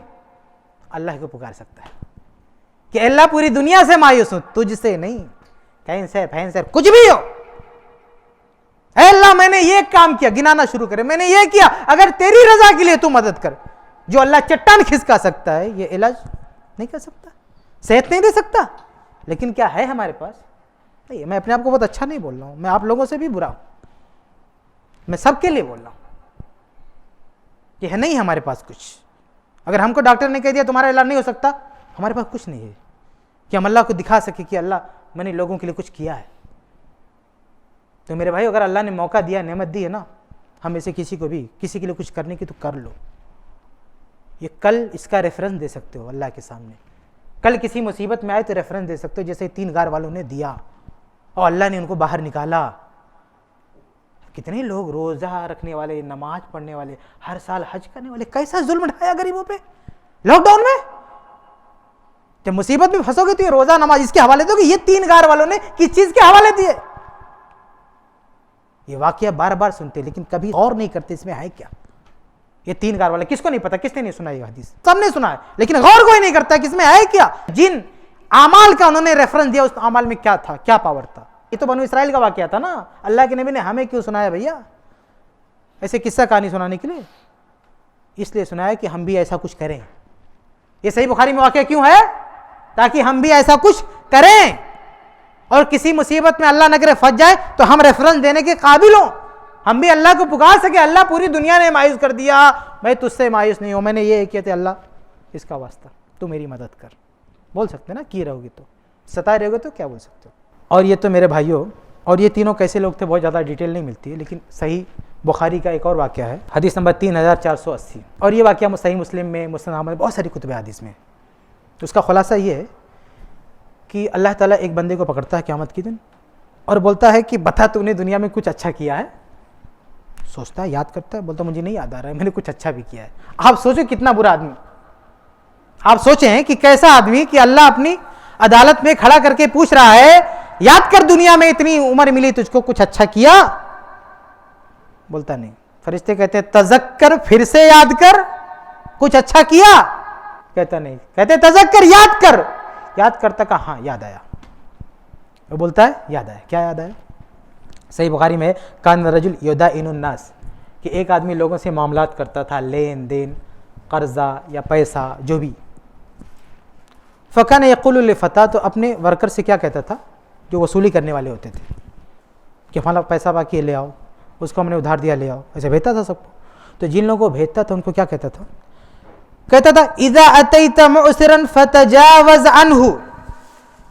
اللہ کو پکار سکتا ہے کہ اللہ پوری دنیا سے مایوس ہوں، تجھ سے نہیں، کینسر پھینسر کچھ بھی ہو، اے اللہ میں نے یہ کام کیا، گنانا شروع کرے، میں نے یہ کیا، اگر تیری رضا کے لیے تو مدد کر. جو اللہ چٹان کھسکا سکتا ہے یہ علاج نہیں کر سکتا، صحت نہیں دے سکتا، لیکن کیا ہے ہمارے پاس؟ نہیں. میں اپنے آپ کو بہت اچھا نہیں بول رہا ہوں، میں آپ لوگوں سے بھی برا ہوں، میں سب کے لیے بول رہا ہوں کہ ہے نہیں ہمارے پاس کچھ. اگر ہم کو ڈاکٹر نے کہہ دیا تمہارا علاج نہیں ہو سکتا، ہمارے پاس کچھ نہیں ہے کہ ہم اللہ کو دکھا سکے کہ اللہ میں نے لوگوں کے لیے کچھ کیا ہے. تو میرے بھائی اگر اللہ نے موقع دیا، نعمت دی ہے نا، ہم میں سے کسی کو بھی کسی کے لیے کچھ کرنے کی تو کر لو. یہ کل اس کا ریفرنس دے سکتے ہو اللہ کے سامنے، کل کسی مصیبت میں آئے تو ریفرنس دے سکتے ہو، جیسے 3 غار والوں نے دیا اور اللہ نے ان کو باہر نکالا. کتنے لوگ روزہ رکھنے والے، نماز پڑھنے والے، ہر سال حج کرنے والے، کیسا ظلم ڈھایا غریبوں پہ لاک ڈاؤن میں. جب مصیبت میں پھنسو گے تو یہ روزہ نماز اس کے حوالے دو کہ یہ 3 غار والوں نے کس چیز کے حوالے دیے. یہ واقعہ بار بار سنتے لیکن کبھی غور نہیں کرتے اس میں ہے کیا. یہ 3 غار والے کس کو نہیں پتا، کس نے نہیں سنا؟ یہ حدیث سب نے سنا ہے لیکن غور کوئی نہیں کرتا کہ اس میں ہے کیا. جن اعمال کا انہوں نے ریفرنس دیا اس اعمال میں کیا تھا، کیا پاور تھا. یہ تو بنو اسرائیل کا واقعہ تھا نا، اللہ کے نبی نے ہمیں کیوں سنایا بھیا؟ ایسے قصہ کہانی سنانے کے لیے؟ اس لیے سنایا کہ ہم بھی ایسا کچھ کریں. یہ صحیح بخاری میں واقعہ کیوں ہے؟ تاکہ ہم بھی ایسا کچھ کریں اور کسی مصیبت میں اللہ نہ کرے پھنس جائے تو ہم ریفرنس دینے کے قابل ہوں. ہم بھی اللہ کو پکار سکے, اللہ پوری دنیا نے مایوس کر دیا, میں تجھ سے مایوس نہیں ہوں, میں نے یہ کیا تھا, اللہ اس کا واسطہ تو میری مدد کر. بول سکتے نا, کی رہو گے تو ستائے رہو گے تو کیا بول سکتے ہو. اور یہ تو میرے بھائیوں, اور یہ تینوں کیسے لوگ تھے بہت زیادہ ڈیٹیل نہیں ملتی ہے, لیکن صحیح بخاری کا ایک اور واقعہ ہے, حدیث نمبر 3480, اور یہ واقعہ صحیح مسلم میں, مسند احمد میں, بہت ساری کتب حدیث میں. اس کا خلاصہ یہ ہے کہ اللہ تعالیٰ ایک بندے کو پکڑتا ہے قیامت کے دن اور بولتا ہے کہ بتا تو نے دنیا میں کچھ اچھا کیا ہے؟ سوچتا ہے, یاد کرتا ہے, بولتا مجھے نہیں یاد آ رہا ہے, میں نے کچھ اچھا بھی کیا ہے. آپ سوچیں کتنا برا آدمی, آپ سوچیں کہ کیسا آدمی کہ اللہ اپنی عدالت میں کھڑا کر کے پوچھ رہا ہے, یاد کر دنیا میں اتنی عمر ملی تجھ کو, کچھ اچھا کیا؟ بولتا نہیں. فرشتے کہتے ہیں تذکر, پھر سے یاد کر, کچھ اچھا کیا؟ کہتا نہیں. کہتے تذکر, یاد کر. یاد کرتا کہ ہاں یاد آیا. وہ بولتا ہے یاد آیا. کیا یاد آیا؟ صحیح بخاری میں کان رجل یدائن الناس, کہ ایک آدمی لوگوں سے معاملات کرتا تھا, لین دین, قرضہ یا پیسہ جو بھی. فکان یقول للفتى, تو اپنے ورکر سے کیا کہتا تھا جو وصولی کرنے والے ہوتے تھے کہ فلاں پیسہ باقی لے آؤ, اس کو ہم نے ادھار دیا لے آؤ, ایسے بھیجتا تھا سب کو. تو جن لوگوں کو بھیجتا تھا ان کو کیا کہتا تھا؟ کہتا تھا اذا اتیت معسرا فتجاوز عنہ,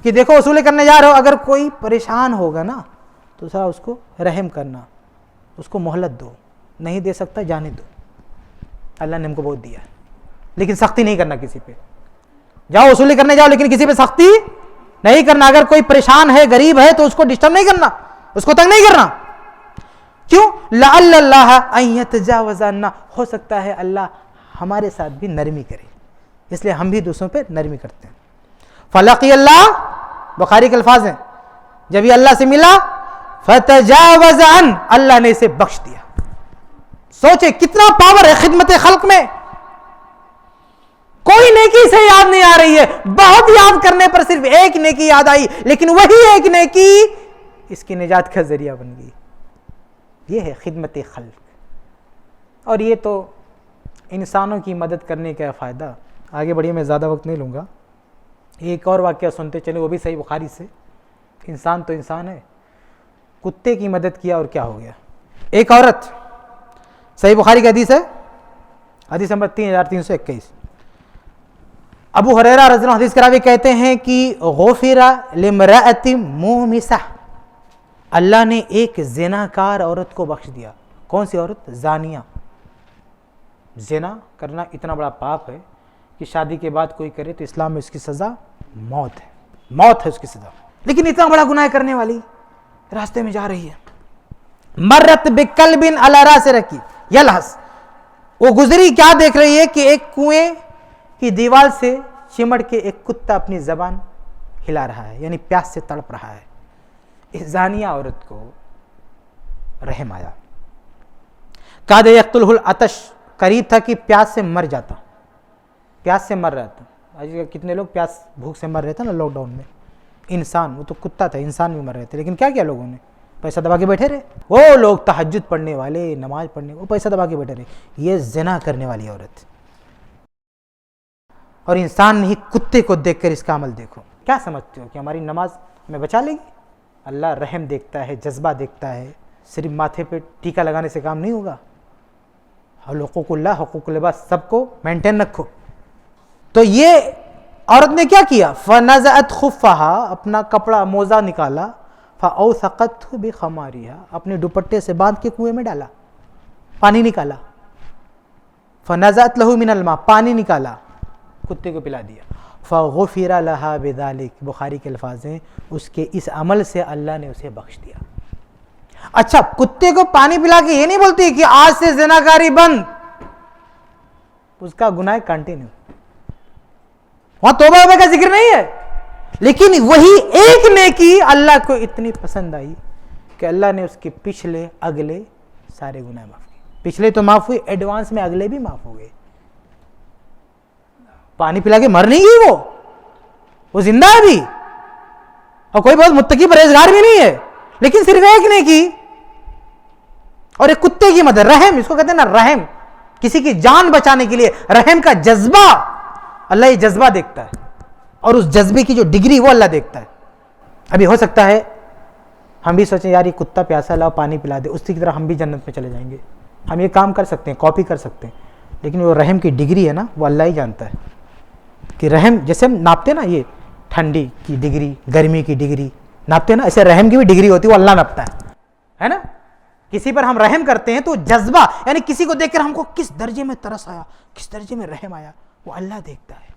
کہ دیکھو وصولی کرنے جا رہے ہو, اگر کوئی پریشان ہوگا نا تو ذرا اس کو رحم کرنا, اس کو مہلت دو, نہیں دے سکتا جانے دو, اللہ نے ہم کو بہت دیا ہے, لیکن سختی نہیں کرنا کسی پہ. جاؤ وصولی کرنے جاؤ لیکن کسی پہ سختی نہیں کرنا. اگر کوئی پریشان ہے, غریب ہے تو اس کو ڈسٹرب نہیں کرنا, اس کو تنگ نہیں کرنا. کیوں؟ لعل اللہ ان یتجاوز عنا, ہو سکتا ہے اللہ ہمارے ساتھ بھی نرمی کرے, اس لیے ہم بھی دوسروں پہ نرمی کرتے ہیں. فلقی اللہ, بخاری کے الفاظ ہیں, جب یہ اللہ سے ملا فتجاوز عن, اللہ نے اسے بخش دیا. سوچے کتنا پاور ہے خدمت خلق میں. کوئی نیکی سے یاد نہیں آ رہی ہے, بہت یاد کرنے پر صرف ایک نیکی یاد آئی, لیکن وہی ایک نیکی اس کی نجات کا ذریعہ بن گئی. یہ ہے خدمت خلق. اور یہ تو انسانوں کی مدد کرنے کا فائدہ. آگے بڑھیے, میں زیادہ وقت نہیں لوں گا. ایک اور واقعہ سنتے چلے, وہ بھی صحیح بخاری سے. انسان تو انسان ہے, کتے کی مدد کیا اور کیا ہو گیا. ایک عورت, صحیح بخاری کی حدیث ہے, حدیث نمبر 3321, ابو ہریرہ رضی اللہ عنہ حدیث کراوی کہتے ہیں کہ غفر لامرأۃ مومسہ, اللہ نے ایک زناکار عورت کو بخش دیا. کون سی عورت؟ زانیہ. زنا کرنا اتنا بڑا پاپ ہے کہ شادی کے بعد کوئی کرے تو اسلام میں اس کی سزا موت ہے, موت ہے اس کی سزا. لیکن اتنا بڑا گناہ کرنے والی راستے میں جا رہی ہے. مرت بکلب علی راس رکی یلحس, وہ گزری, کیا دیکھ رہی ہے کہ ایک کنویں کی دیوار سے چمٹ کے ایک کتا اپنی زبان ہلا رہا ہے, یعنی پیاس سے تڑپ رہا ہے. اس زانیہ عورت کو رحم آیا. کاد یقتلہ العطش, قریب تھا کہ پیاس سے مر جاتا, پیاس سے مر رہا تھا. آج کتنے لوگ پیاس بھوک سے مر رہے تھے نا لاک ڈاؤن میں. انسان, وہ تو کتا تھا, انسان بھی مر رہے تھے, لیکن کیا کیا لوگوں نے؟ پیسہ دبا کے بیٹھے رہے. وہ لوگ تہجد پڑھنے والے, نماز پڑھنے, وہ پیسہ دبا کے بیٹھے رہے. یہ زنا کرنے والی عورت. اور انسان نہیں, کتے کو دیکھ کر اس کا عمل دیکھو. کیا سمجھتے ہو کہ ہماری نماز ہمیں بچا لے گی؟ اللہ رحم دیکھتا ہے, جذبہ دیکھتا ہے. صرف ماتھے پہ ٹیکا لگانے سے کام نہیں ہوگا. حقوق اللہ, حقوق العباد, سب کو مینٹین رکھو. تو یہ عورت نے کیا کیا؟ فنزعت خفها, اپنا کپڑا موزہ نکالا, فاوثقته بخمارها, اپنے دوپٹے سے باندھ کے کنویں میں ڈالا, پانی نکالا. فنزعت له من الماء, پانی نکالا, کتے کو پلا دیا. فغفر لها بذلك, بخاری کے الفاظ ہیں, اس کے اس عمل سے اللہ نے اسے بخش دیا. اچھا, کتے کو پانی پلا کے یہ نہیں بولتی کہ آج سے زناکاری بند, اس کا گناہ کنٹینیو. وہاں توبہ کا ذکر نہیں ہے, لیکن وہی ایک نیکی اللہ کو اتنی پسند آئی کہ اللہ نے اس کے پچھلے اگلے سارے گناہ معاف کیے. پچھلے تو معاف ہوئے, ایڈوانس میں اگلے بھی معاف ہو گئے. پانی پلا کے مر نہیں گئی, وہ زندہ ہے بھی, اور کوئی بہت متقی پرہیزگار بھی نہیں ہے, لیکن صرف ایک نیکی اور ایک کتے کی مدد, رحم, اس کو کہتے ہیں نا رحم, کسی کی جان بچانے کے لیے رحم کا جذبہ, اللہ یہ جذبہ دیکھتا ہے, اور اس جذبے کی جو ڈگری وہ اللہ دیکھتا ہے. ابھی ہو سکتا ہے ہم بھی سوچیں یار یہ کتا پیاسا, لاؤ پانی پلا دے, اسی کی طرح ہم بھی جنت میں چلے جائیں گے. ہم یہ کام کر سکتے ہیں, کاپی کر سکتے ہیں, لیکن وہ رحم کی ڈگری ہے نا, وہ اللہ ہی جانتا ہے کہ رحم, جیسے ہم ناپتے ہیں نا یہ ٹھنڈی کی ڈگری, گرمی کی ڈگری ناپتے ہیں نا, ایسے رحم کی بھی ڈگری ہوتی ہے, وہ اللہ ناپتا ہے نا. کسی پر ہم رحم کرتے ہیں تو جذبہ, یعنی کسی کو دیکھ کر ہم کو کس درجے میں ترس آیا, کس درجے میں رحم آیا, وہ اللہ دیکھتا ہے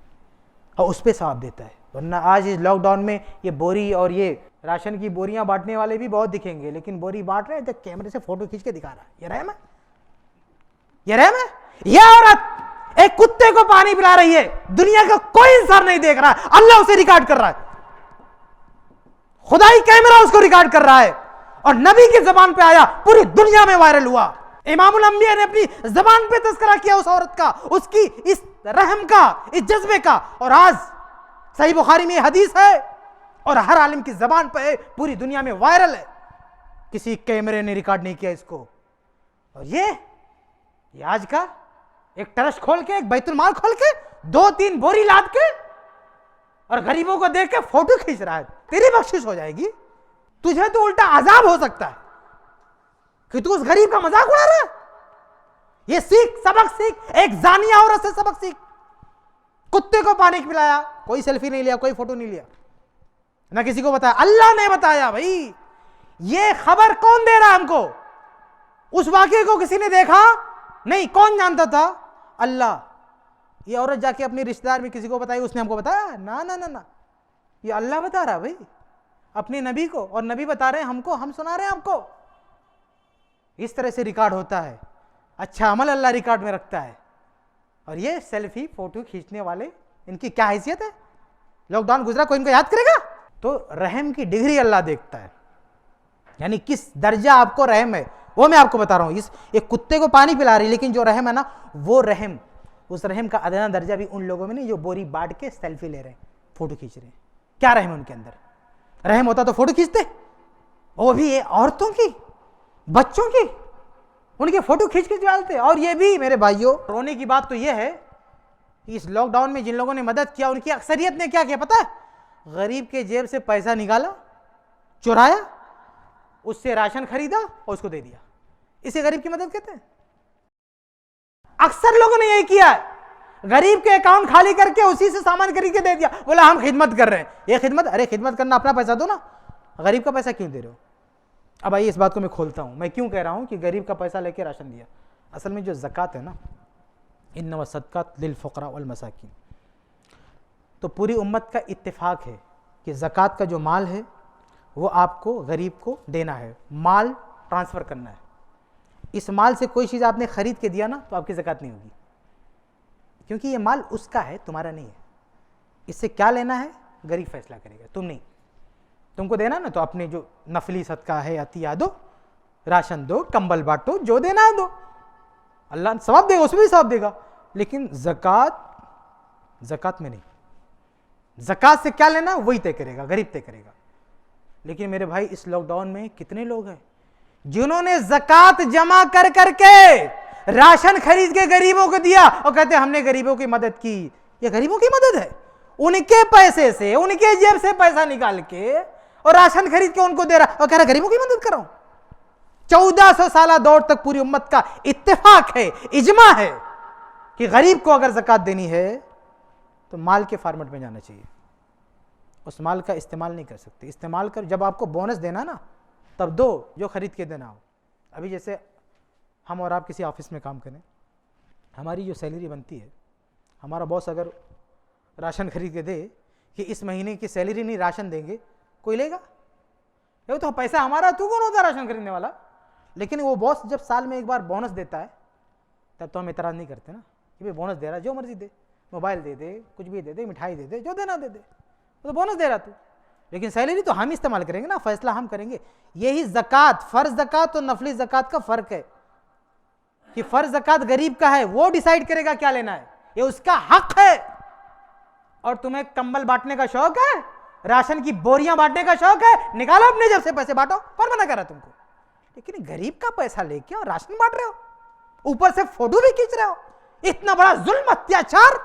اور اس پہ ثواب دیتا ہے. ورنہ آج اس لاک ڈاؤن میں یہ بوری اور یہ راشن کی بوریاں بانٹنے والے بھی بہت دکھیں گے, لیکن بوری بانٹ رہے ہیں تو کیمرے سے فوٹو کھینچ کے دکھا رہا ہے. یہ رحم ہے؟ یہ رحم ہے؟ یہ عورت ایک کتے کو پانی پلا رہی ہے, دنیا کا کوئی انسان نہیں دیکھ رہا, اللہ اسے ریکارڈ کر رہا ہے, خدائی کیمرہ اس کو ریکارڈ کر رہا ہے, اور نبی کی زبان پہ آیا, پوری دنیا میں وائرل ہوا. امام الانبیاء نے اپنی زبان پہ تذکرہ کیا اس عورت کا, اس کی اس رحم کا, اس جذبے کا, اور آج صحیح بخاری میں حدیث ہے اور ہر عالم کی زبان پہ ہے, پوری دنیا میں وائرل ہے, کسی کیمرے نے ریکارڈ نہیں کیا اس کو. اور یہ آج کا ایک ٹرسٹ کھول کے, ایک بیت المال کھول کے, 2-3 بوری لاد کے اور غریبوں کو دیکھ کے فوٹو کھینچ رہا ہے. تیری بخشش ہو جائے گی, تجھے تو الٹا عذاب ہو سکتا ہے کہ تو اس غریب کا مذاق اڑا رہا ہے. یہ سیکھ, سبق سیکھ, ایک زانیہ عورت سے سبق سیکھ. کتے کو پانی پلایا, کوئی سیلفی نہیں لیا, کوئی فوٹو نہیں لیا, نہ کسی کو بتایا, اللہ نے بتایا. بھائی یہ خبر کون دے رہا ہم کو؟ اس واقعے کو کسی نے دیکھا نہیں, کون جانتا تھا؟ اللہ. یہ عورت جا کے اپنی رشتہ دار میں کسی کو بتائی, اس نے ہم کو بتایا؟ نہ, یہ اللہ بتا رہا بھائی اپنے نبی کو, اور نبی بتا رہے ہیں ہم کو, ہم سنا رہے ہیں آپ کو. اس طرح سے ریکارڈ ہوتا ہے. اچھا عمل اللہ ریکارڈ میں رکھتا ہے, اور یہ سیلفی فوٹو کھینچنے والے, ان کی کیا حیثیت ہے؟ لاک ڈاؤن گزرا, کوئی ان کو یاد کرے گا؟ تو رحم کی ڈگری اللہ دیکھتا ہے, یعنی کس درجہ آپ کو رحم ہے, وہ میں آپ کو بتا رہا ہوں. ایک کتے کو پانی پلا رہی, لیکن جو رحم ہے نا, وہ رحم, اس رحم کا ادنا درجہ بھی ان لوگوں میں نہیں جو بوری بانٹ کے سیلفی لے رہے ہیں, فوٹو کھینچ رہے ہیں. کیا رحم ہے ان کے اندر؟ رحم ہوتا تو فوٹو کھینچتے, وہ بھی یہ عورتوں کی, بچوں کی, ان کے فوٹو کھینچ کے ڈالتے. اور یہ بھی میرے بھائیوں, رونے کی بات تو یہ ہے کہ اس لاک ڈاؤن میں جن لوگوں نے مدد کیا, ان کی اکثریت نے کیا کیا پتہ ہے؟ غریب کے جیب سے پیسہ نکالا, چرایا, اس سے راشن خریدا اور اس کو دے دیا. اسے غریب کی مدد کہتے ہیں. اکثر لوگوں نے یہی کیا ہے, غریب کے اکاؤنٹ خالی کر کے اسی سے سامان خرید کے دے دیا, بولا ہم خدمت کر رہے ہیں. یہ خدمت, ارے خدمت کرنا اپنا پیسہ دو نا, غریب کا پیسہ کیوں دے رہے ہو؟ اب آئیے اس بات کو میں کھولتا ہوں, میں کیوں کہہ رہا ہوں کہ غریب کا پیسہ لے کے راشن دیا. اصل میں جو زکوٰۃ ہے نا, انما الصدقات للفقراء والمساکین, تو پوری امت کا اتفاق ہے کہ زکوٰۃ کا جو مال ہے وہ آپ کو غریب کو دینا ہے, مال ٹرانسفر کرنا ہے. اس مال سے کوئی چیز آپ نے خرید کے دیا نا تو آپ کی زکوٰۃ نہیں ہوگی, کیونکہ یہ مال اس کا ہے, تمہارا نہیں ہے. اس سے کیا لینا ہے غریب فیصلہ کرے گا, تم نہیں. تم کو دینا نا تو اپنے جو نفلی صدقہ ہے عطیہ دو, راشن دو, کمبل بانٹو, جو دینا ہے دو, اللہ ثواب دے گا, اس میں بھی ثواب دے گا. لیکن زکوٰۃ میں نہیں. زکوٰۃ سے کیا لینا وہی طے کرے گا, غریب طے کرے گا. لیکن میرے بھائی اس لاک ڈاؤن میں کتنے لوگ ہیں جنہوں نے زکوٰۃ جمع کر کر کے راشن خرید کے غریبوں کو دیا اور کہتے ہیں ہم نے غریبوں کی مدد کی. یہ غریبوں کی مدد ہے, ان کے پیسے سے, ان کے جیب سے پیسہ نکال کے اور راشن خرید کے ان کو دے رہا اور کہہ رہا غریبوں کی مدد کر رہا ہوں. 1400 سالہ دور تک پوری امت کا اتفاق ہے, اجماع ہے کہ غریب کو اگر زکوٰۃ دینی ہے تو مال کے فارمیٹ میں جانا چاہیے. اس مال کا استعمال نہیں کر سکتے. استعمال کر, جب آپ کو بونس دینا نا تب دو, جو خرید کے دینا ہو. ابھی جیسے ہم اور آپ کسی آفس میں کام کریں, ہماری جو سیلری بنتی ہے, ہمارا باس اگر راشن خرید کے دے کہ اس مہینے کی سیلری نہیں راشن دیں گے, کوئی لے گا؟ یہ تو پیسہ ہمارا, تو کون ہوتا ہے راشن خریدنے والا؟ لیکن وہ باس جب سال میں ایک بار بونس دیتا ہے تب تو ہم اعتراض نہیں کرتے نا کہ بھائی بونس دے رہا ہے, جو مرضی دے, موبائل دے دے, کچھ بھی دے دے, مٹھائی دے دے, جو دینا دے دے, وہ تو بونس دے رہا تو. لیکن سیلری تو ہم استعمال کریں گے نا, فیصلہ ہم کریں گے. یہی زکوٰۃ, فرض زکوٰۃ اور نفلی زکوٰۃ کا فرق ہے کہ فرض زکوٰۃ غریب کا ہے, وہ ڈیسائیڈ کرے گا کیا لینا ہے, یہ اس کا حق ہے. اور تمہیں کمبل بانٹنے کا شوق ہے, راشن کی بوریاں بانٹنے کا شوق ہے, نکالو اپنے جیب سے پیسے بانٹو, کون منع کر رہا تم کو؟ لیکن غریب کا پیسہ لے کے اور راشن بانٹ رہے ہو, اوپر سے فوٹو بھی کھینچ رہے ہو. اتنا بڑا ظلم, اتیاچار,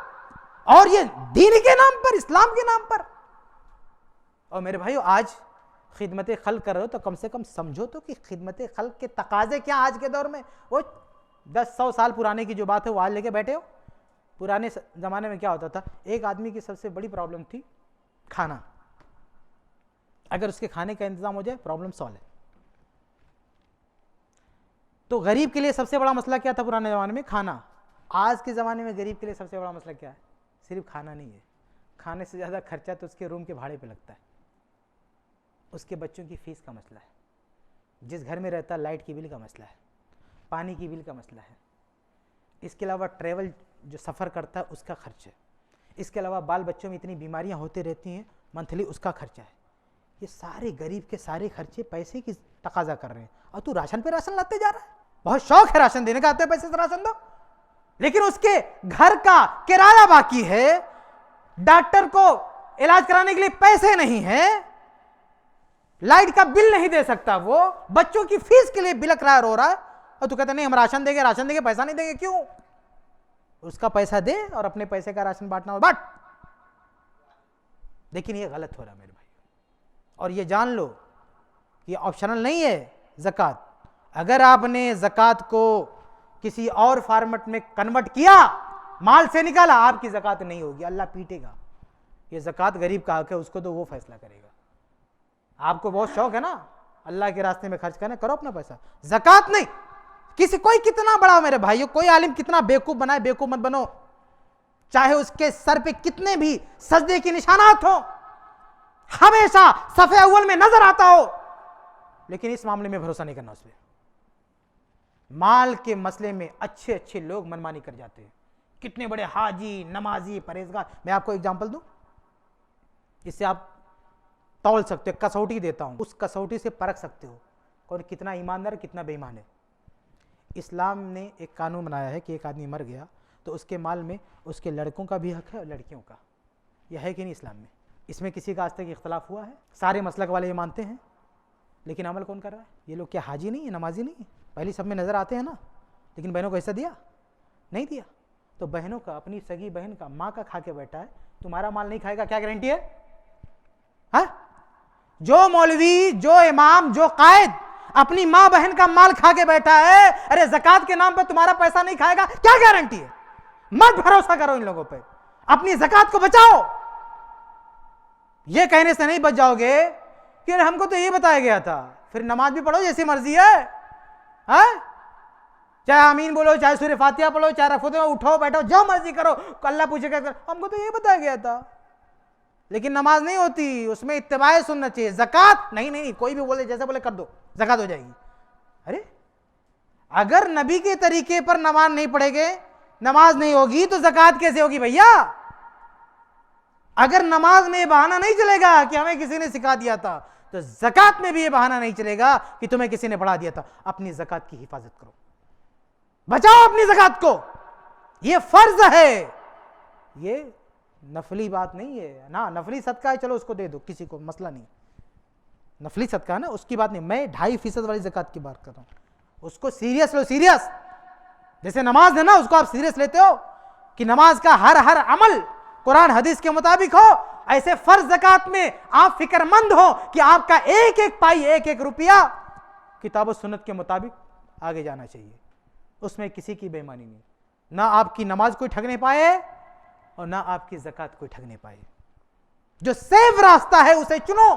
اور یہ دین کے نام پر, اسلام کے نام پر. اور میرے بھائیو, آج خدمت خلق کر رہے ہو تو کم سے کم سمجھو تو کہ خدمت خلق کے تقاضے کیا آج کے دور میں. وہ 10-100 سال پرانے کی جو بات ہے وہ آج لے کے بیٹھے ہو. پرانے زمانے میں کیا ہوتا تھا, ایک آدمی کی سب سے بڑی پرابلم تھی کھانا. اگر اس کے کھانے کا انتظام ہو جائے پرابلم سالو ہے. تو غریب کے لیے سب سے بڑا مسئلہ کیا تھا پرانے زمانے میں؟ کھانا. آج کے زمانے میں غریب کے لیے سب سے بڑا مسئلہ کیا ہے؟ صرف کھانا نہیں ہے, کھانے سے زیادہ خرچہ تو اس کے روم کے بھاڑے پہ لگتا ہے, اس کے بچوں کی فیس کا مسئلہ ہے, جس گھر میں رہتا ہے لائٹ کی بل کا مسئلہ ہے, پانی کی بل کا مسئلہ ہے, اس کے علاوہ ٹریول جو سفر کرتا ہے اس کا خرچ ہے, اس کے علاوہ بال بچوں میں اتنی بیماریاں ہوتی رہتی ہیں منتھلی, اس کا خرچہ ہے. یہ سارے غریب کے سارے خرچے پیسے کی تقاضا کر رہے ہیں, اور تو راشن پہ راشن لاتے جا رہا ہے. بہت شوق ہے راشن دینے کا, آتے پیسے سے راشن دو, لیکن اس کے گھر کا کرایہ باقی ہے, ڈاکٹر کو علاج کرانے کے لیے پیسے نہیں ہیں, لائٹ کا بل نہیں دے سکتا, وہ بچوں کی فیس کے لیے بلک رہا رو رہا ہے, اور تو کہتے نہیں ہم راشن دیں گے, پیسہ نہیں دیں گے. کیوں؟ اس کا پیسہ دے اور اپنے پیسے کا راشن بانٹنا ہو بانٹ. لیکن یہ غلط ہو رہا ہے میرے بھائی, اور یہ جان لو یہ آپشنل نہیں ہے زکوٰۃ. اگر آپ نے زکوٰۃ کو کسی اور فارمیٹ میں کنورٹ کیا, مال سے نکالا, آپ کی زکوٰۃ نہیں ہوگی, اللہ پیٹے گا. یہ زکوٰۃ غریب کا حق ہے, اس کو تو وہ فیصلہ کرے گا. آپ کو بہت شوق ہے نا اللہ کے راستے میں خرچ کرنا, کرو اپنا پیسہ. زکوٰۃ نہیں. کسی کوئی کتنا بڑا میرے بھائیو, کوئی عالم کتنا بیوقوف بنائے, بیوقوف مت بنو, چاہے اس کے سر پہ کتنے بھی سجدے کے نشانات ہوں, ہمیشہ صف اول میں نظر آتا ہو, لیکن اس معاملے میں بھروسہ نہیں کرنا اس پہ. مال کے مسئلے میں اچھے اچھے لوگ منمانی کر جاتے ہیں, کتنے بڑے حاجی, نمازی, پرہیزگار. میں آپ کو ایگزامپل دوں, اس سے آپ تول سکتے ہو, کسوٹی دیتا ہوں, اس کسوٹی سے پرکھ سکتے ہو کون کتنا ایماندار, کتنا بے ایمان ہے. اسلام نے ایک قانون بنایا ہے کہ ایک آدمی مر گیا تو اس کے مال میں اس کے لڑکوں کا بھی حق ہے اور لڑکیوں کا. یہ ہے کہ نہیں اسلام میں؟ اس میں کسی کا آج تک اختلاف ہوا ہے؟ سارے مسلک والے یہ مانتے ہیں, لیکن عمل کون کر رہا ہے؟ یہ لوگ کیا حاجی نہیں ہے, نمازی نہیں ہے؟ پہلی سب میں نظر آتے ہیں نا, لیکن بہنوں کو حصہ دیا نہیں دیا. تو بہنوں کا, اپنی سگی بہن کا, ماں کا کھا کے بیٹھا ہے, تمہارا مال نہیں کھائے گا, کیا گارنٹی ہے؟ ہاں, جو مولوی, جو امام, جو قائد اپنی ماں بہن کا مال کھا کے بیٹھا ہے, ارے زکوٰۃ کے نام پہ تمہارا پیسہ نہیں کھائے گا, کیا گارنٹی ہے؟ مت بھروسہ کرو ان لوگوں پہ, اپنی زکوٰۃ کو بچاؤ. یہ کہنے سے نہیں بچ جاؤ گے کہ ہم کو تو یہ بتایا گیا تھا, پھر نماز بھی پڑھو جیسی مرضی ہے, چاہے آمین بولو, چاہے سورہ فاتحہ پڑھو, چاہے رفعت میں اٹھو بیٹھو, جو مرضی کرو, اللہ پوچھے گا ہم کو تو یہ بتایا گیا تھا. لیکن نماز نہیں ہوتی, اس میں اتباع سنت چاہیے. زکوٰۃ نہیں, کوئی بھی بولے جیسے بولے کر دو, زکوٰۃ ہو جائے گی. ارے اگر نبی کے طریقے پر نماز نہیں پڑھے گے, نماز نہیں ہوگی, تو زکوٰۃ کیسے ہوگی بھیا؟ اگر نماز میں یہ بہانہ نہیں چلے گا کہ ہمیں کسی نے سکھا دیا تھا, تو زکوٰۃ میں بھی یہ بہانہ نہیں چلے گا کہ تمہیں کسی نے پڑھا دیا تھا. اپنی زکوٰۃ کی حفاظت کرو, بچاؤ اپنی زکوٰۃ کو, یہ فرض ہے, یہ نفلی بات نہیں ہے نا. نفلی صدقہ ہے, چلو اس کو دے دو, کسی کو مسئلہ نہیں. نفلی صدقہ ہے نا, اس کی بات نہیں. میں 2.5% والی زکوٰۃ کی بات کر رہا ہوں. اس کو سیریس لو, سیریس. جیسے نماز ہے نا, اس کو آپ سیریس لیتے ہو کہ نماز کا ہر عمل قرآن حدیث کے مطابق ہو, ایسے فرض زکوٰۃ میں آپ فکر مند ہو کہ آپ کا ایک ایک پائی, ایک ایک روپیہ کتاب و سنت کے مطابق آگے جانا چاہیے. اس میں کسی کی بے ایمانی نہیں, نہ آپ کی نماز کوئی ٹھگ نہیں پائے اور نہ آپ کی زکوٰۃ کوئی ٹھگ نہیں پائے. جو سیف راستہ ہے اسے چنو,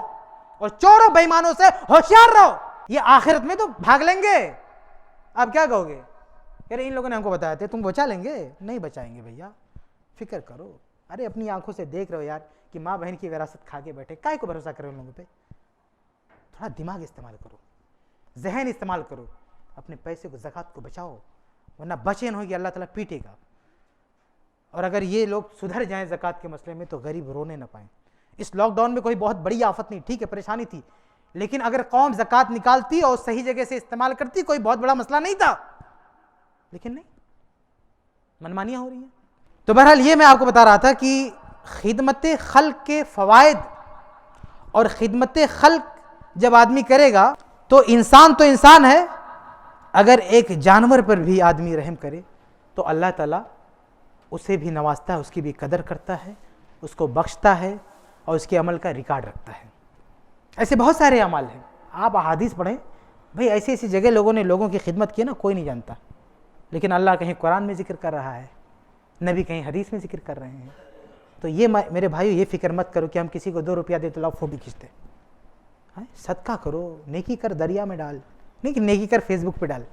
اور چوروں بے ایمانوں سے ہوشیار رہو. یہ آخرت میں تو بھاگ لیں گے. آپ کیا کہو گے؟ یار ان لوگوں نے ہم کو بتایا تھا, تم بچا لیں گے؟ نہیں بچائیں گے بھیا, فکر کرو. ارے اپنی آنکھوں سے دیکھ رہے ہو یار کہ ماں بہن کی وراثت کھا کے بیٹھے, کائے کو بھروسہ کرو ان لوگوں پہ؟ تھوڑا دماغ استعمال کرو, ذہن استعمال کرو, اپنے پیسے کو, زکوٰۃ کو بچاؤ, ورنہ بچے نہ ہوگی اللہ تعالیٰ پیٹے گا. اور اگر یہ لوگ سدھر جائیں زکوٰۃ کے مسئلے میں تو غریب رونے نہ پائیں. اس لاک ڈاؤن میں کوئی بہت بڑی آفت نہیں, ٹھیک ہے پریشانی تھی, لیکن اگر قوم زکوٰۃ نکالتی اور صحیح جگہ سے استعمال کرتی کوئی بہت بڑا مسئلہ نہیں تھا. لیکن نہیں, منمانیاں ہو رہی ہیں. تو بہرحال یہ میں آپ کو بتا رہا تھا کہ خدمت خلق کے فوائد, اور خدمت خلق جب آدمی کرے گا تو انسان ہے، اگر ایک جانور پر بھی آدمی رحم کرے تو اللہ تعالیٰ اسے بھی نوازتا ہے، اس کی بھی قدر کرتا ہے، اس کو بخشتا ہے اور اس کے عمل کا ریکارڈ رکھتا ہے۔ ایسے بہت سارے اعمال ہیں، آپ احادیث پڑھیں بھئی، ایسی ایسی جگہ لوگوں نے لوگوں کی خدمت کی نا، کوئی نہیں جانتا، لیکن اللہ کہیں قرآن میں ذکر کر رہا ہے، نبی کہیں حدیث میں ذکر کر رہے ہیں۔ تو یہ میرے بھائیو یہ فکر مت کرو کہ ہم کسی کو 2 روپیہ دے تو لاؤ فوٹو کھینچتے، صدقہ کرو، نیکی کر دریا میں ڈال، نہیں کہ نیکی کر فیس بک پہ ڈال۔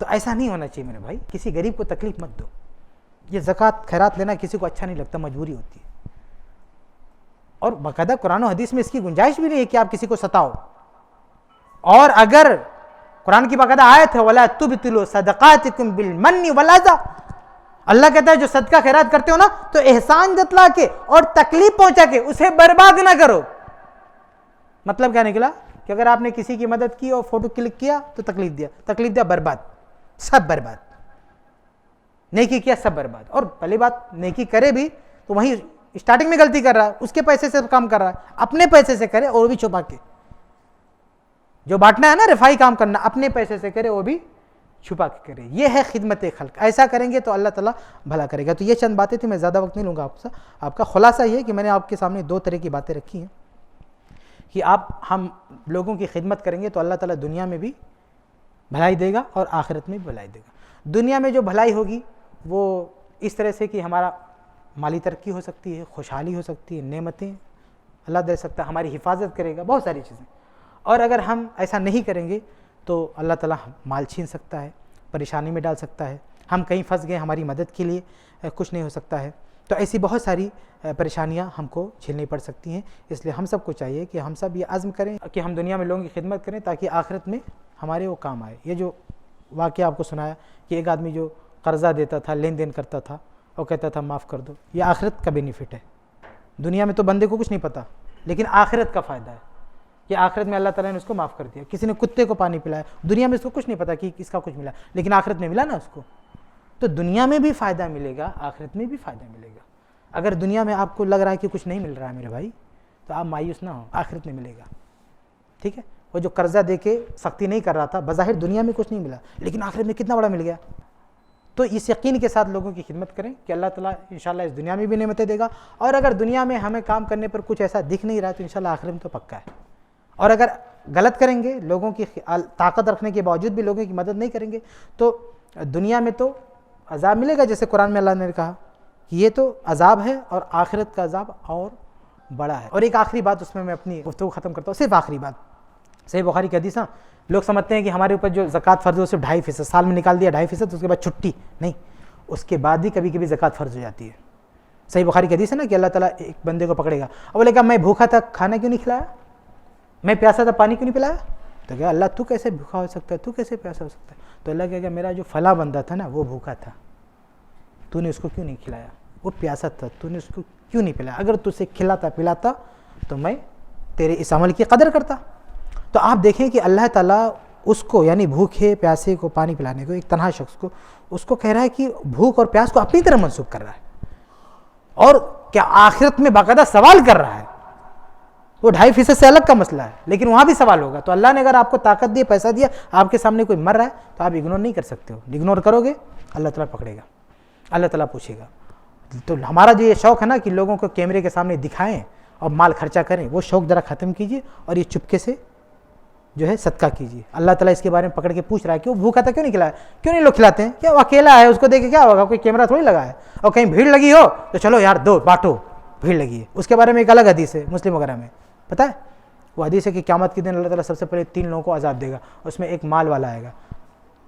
تو ایسا نہیں ہونا چاہیے میرے بھائی، کسی غریب کو تکلیف مت دو۔ یہ زکوٰۃ خیرات لینا کسی کو اچھا نہیں لگتا، مجبوری ہوتی ہے، اور باقاعدہ قرآن و حدیث میں اس کی گنجائش بھی نہیں ہے کہ آپ کسی کو ستاؤ۔ اور اگر قرآن کی باقاعدہ آیت ہے وَلَا تُبْطِلُوا صَدَقَاتِكُمْ بِالْمَنِّ وَالْأَذَىٰ، اللہ کہتا ہے جو صدقہ خیرات کرتے ہو نا تو احسان جتلا کے اور تکلیف پہنچا کے اسے برباد نہ کرو۔ مطلب کیا نکلا کہ اگر آپ نے کسی کی مدد کی اور فوٹو کلک کیا تو تکلیف دیا، برباد، سب برباد۔ نیکی کیا، سب برباد۔ اور پہلی بات، نیکی کرے بھی تو وہیں اسٹارٹنگ میں غلطی کر رہا ہے، اس کے پیسے سے کام کر رہا ہے، اپنے پیسے سے کرے اور بھی چھپا کے۔ جو بانٹنا ہے نا، رفائی کام کرنا، اپنے پیسے سے کرے وہ بھی چھپا کے کرے، یہ ہے خدمت خلق۔ ایسا کریں گے تو اللہ تعالیٰ بھلا کرے گا۔ تو یہ چند باتیں تھیں، میں زیادہ وقت نہیں لوں گا آپ سے۔ آپ کا خلاصہ یہ ہے کہ میں نے آپ کے سامنے 2 طرح کی باتیں رکھی ہیں کہ ہم لوگوں کی خدمت کریں گے تو اللہ تعالیٰ دنیا میں بھی بھلائی دے گا اور آخرت میں بھی بھلائی دے گا۔ دنیا میں جو بھلائی ہوگی وہ اس طرح سے کہ ہمارا مالی ترقی ہو سکتی ہے، خوشحالی ہو سکتی ہے، نعمتیں اللہ دے سکتا ہے، ہماری حفاظت کرے گا، بہت ساری چیزیں۔ اور اگر ہم ایسا نہیں کریں گے تو اللہ تعالیٰ مال چھین سکتا ہے، پریشانی میں ڈال سکتا ہے، ہم کہیں پھنس گئے، ہماری مدد کے لیے کچھ نہیں ہو سکتا ہے۔ تو ایسی بہت ساری پریشانیاں ہم کو جھیلنی پڑ سکتی ہیں۔ اس لیے ہم سب کو چاہیے کہ ہم سب یہ عزم کریں کہ ہم دنیا میں لوگوں کی خدمت کریں تاکہ آخرت میں ہمارے وہ کام آئے۔ یہ جو واقعہ آپ کو سنایا کہ ایک آدمی جو قرضہ دیتا تھا، لین دین کرتا تھا اور کہتا تھا معاف کر دو، یہ آخرت کا بینیفٹ ہے۔ دنیا میں تو بندے کو کچھ نہیں پتا، لیکن آخرت کا فائدہ ہے کہ آخرت میں اللہ تعالیٰ نے اس کو معاف کر دیا۔ کسی نے کتے کو پانی پلایا، دنیا میں اس کو کچھ نہیں پتا کہ اس کا کچھ ملا، لیکن آخرت میں ملا نا اس کو۔ تو دنیا میں بھی فائدہ ملے گا، آخرت میں بھی فائدہ ملے گا۔ اگر دنیا میں آپ کو لگ رہا ہے کہ کچھ نہیں مل رہا ہے میرے بھائی، تو آپ مایوس نہ ہو، آخرت میں ملے گا، ٹھیک ہے۔ وہ جو قرضہ دے کے سختی نہیں کر رہا تھا، بظاہر دنیا میں کچھ نہیں ملا، لیکن آخرت میں کتنا بڑا مل گیا۔ تو اس یقین کے ساتھ لوگوں کی خدمت کریں کہ اللہ تعالیٰ انشاءاللہ اس دنیا میں بھی نعمتیں دے گا، اور اگر دنیا میں ہمیں کام کرنے پر کچھ ایسا دکھ نہیں رہا تو انشاءاللہ آخرت میں تو پکا ہے۔ اور اگر غلط کریں گے، لوگوں کی طاقت رکھنے کے باوجود بھی لوگوں کی مدد نہیں کریں گے، تو دنیا میں تو عذاب ملے گا، جیسے قرآن میں اللہ نے کہا کہ یہ تو عذاب ہے اور آخرت کا عذاب اور بڑا ہے۔ اور ایک آخری بات، اس میں اپنی گفتگو ختم کرتا ہوں، صرف آخری بات۔ صحیح بخاری کی حدیث نا، لوگ سمجھتے ہیں کہ ہمارے اوپر جو زکوٰۃ فرض ہے وہ صرف 2.5%، سال میں نکال دیا 2.5%، اس کے بعد چھٹی نہیں، اس کے بعد بھی کبھی کبھی زکوٰۃ فرض ہو جاتی ہے۔ صحیح بخاری کی حدیث ہے نا کہ اللہ تعالیٰ ایک بندے کو پکڑے گا اور بولے گا میں بھوکا تھا، کھانا کیوں نہیں کھلایا؟ میں پیاسا تھا، پانی کیوں نہیں پلایا؟ تو کہا اللہ تو کیسے بھوکا ہو سکتا ہے، تو کیسے پیاسا ہو سکتا ہے؟ تو اللہ کہے گا میرا جو فلاں بندہ تھا نا وہ بھوکا تھا، تو نے اس کو کیوں نہیں کھلایا؟ وہ پیاسا تھا، تو نے اس کو کیوں نہیں پلایا؟ اگر تو اسے کھلاتا پلاتا تو میں تیرے اس عمل کی قدر کرتا۔ تو آپ دیکھیں کہ اللہ تعالیٰ اس کو، یعنی بھوکے پیاسے کو پانی پلانے کو، ایک تنہا شخص کو، اس کو کہہ رہا ہے کہ بھوک اور پیاس کو اپنی طرح منسوخ کر رہا ہے، اور کیا آخرت میں باقاعدہ سوال کر رہا ہے۔ وہ 2.5% سے الگ کا مسئلہ ہے، لیکن وہاں بھی سوال ہوگا۔ تو اللہ نے اگر آپ کو طاقت دی، پیسہ دیا، آپ کے سامنے کوئی مر رہا ہے تو آپ اگنور نہیں کر سکتے ہو۔ اگنور کرو گے اللہ تعالیٰ پکڑے گا، اللہ تعالیٰ پوچھے گا۔ تو ہمارا جو یہ شوق ہے نا کہ لوگوں کو کیمرے کے سامنے دکھائیں اور مال خرچہ کریں، وہ شوق ذرا ختم کیجیے اور یہ چپکے سے جو ہے صدقہ کیجیے۔ اللہ تعالیٰ اس کے بارے میں پکڑ کے پوچھ رہا ہے کہ وہ بھوکا تھا کیوں نہیں کھلایا، کیوں نہیں لوگ کھلاتے ہیں؟ کیا وہ اکیلا ہے، اس کو دیکھ کے کیا ہوگا، کوئی کیمرہ تھوڑی لگا ہے، اور کہیں بھیڑ لگی ہو تو چلو یار دو بانٹو، بھیڑ لگی ہے۔ اس کے بارے میں ایک الگ حدیث ہے مسلم وغیرہ میں، پتہ ہے وہ حدیث ہے کہ قیامت کے دن اللہ تعالیٰ سب سے پہلے 3 لوگوں کو عذاب دے گا، اس میں ایک مال والا آئے گا۔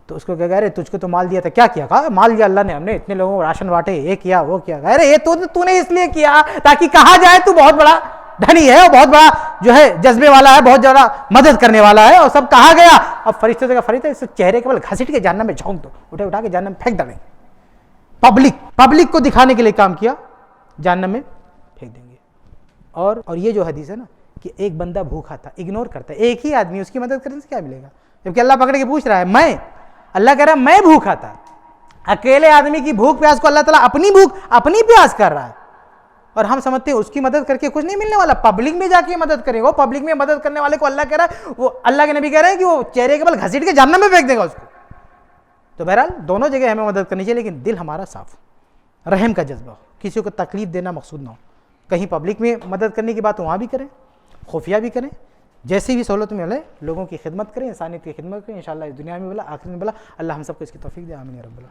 تو اس کو کہے گا ارے تجھ کو تو مال دیا تھا، کیا کیا؟ کہا مال دیا اللہ نے، ہم نے اتنے لوگوں کو راشن بانٹے، یہ کیا وہ کیا۔ ارے یہ تو نے اس لیے کیا تاکہ کہا جائے تو بہت بڑا دھنی ہے، اور بہت بڑا جو ہے جذبے والا ہے، بہت زیادہ مدد کرنے والا ہے، اور سب کہا گیا۔ اب فرشتے سے کہا فرشتے اس چہرے کے بل گھسیٹ کے جہنم میں جھونک دو، اٹھا کے جہنم میں پھینک ڈالیں گے۔ پبلک کو دکھانے کے لیے کام کیا، جہنم میں پھینک دیں گے۔ اور یہ جو حدیث ہے نا کہ ایک بندہ بھوکا تھا، اگنور کرتا ہے، ایک ہی آدمی، اس کی مدد کرنے سے کیا ملے گا؟ جبکہ اللہ پکڑ کے پوچھ رہا ہے، اللہ کہہ رہا ہے میں بھوکا تھا۔ اکیلے آدمی کی بھوک پیاس کو اللہ تعالیٰ اپنی بھوک اپنی پیاس کر رہا ہے، اور ہم سمجھتے ہیں اس کی مدد کر کے کچھ نہیں ملنے والا, پبلک میں جا کے مدد کریں. وہ پبلک میں مدد کرنے والے کو اللہ کہہ رہا ہے, وہ اللہ کے نبی کہہ رہے ہیں کہ وہ چہرے کے بل گھسیٹ کے جہنم میں پھینک دے گا اس کو. تو بہرحال دونوں جگہ ہمیں مدد کرنی چاہیے, لیکن دل ہمارا صاف, رحم کا جذبہ ہو, کسی کو تکلیف دینا مقصود نہ ہو. کہیں پبلک میں مدد کرنے کی بات وہاں بھی کریں, خفیہ بھی کریں, جیسی بھی سہولت میں ملے لوگوں کی خدمت کریں, انسانیت کی خدمت کریں. انشاءاللہ اس دنیا میں بلا, آخرت میں بلا. اللہ ہم سب کو اس کی توفیق دے. آمین یا رب العالمین.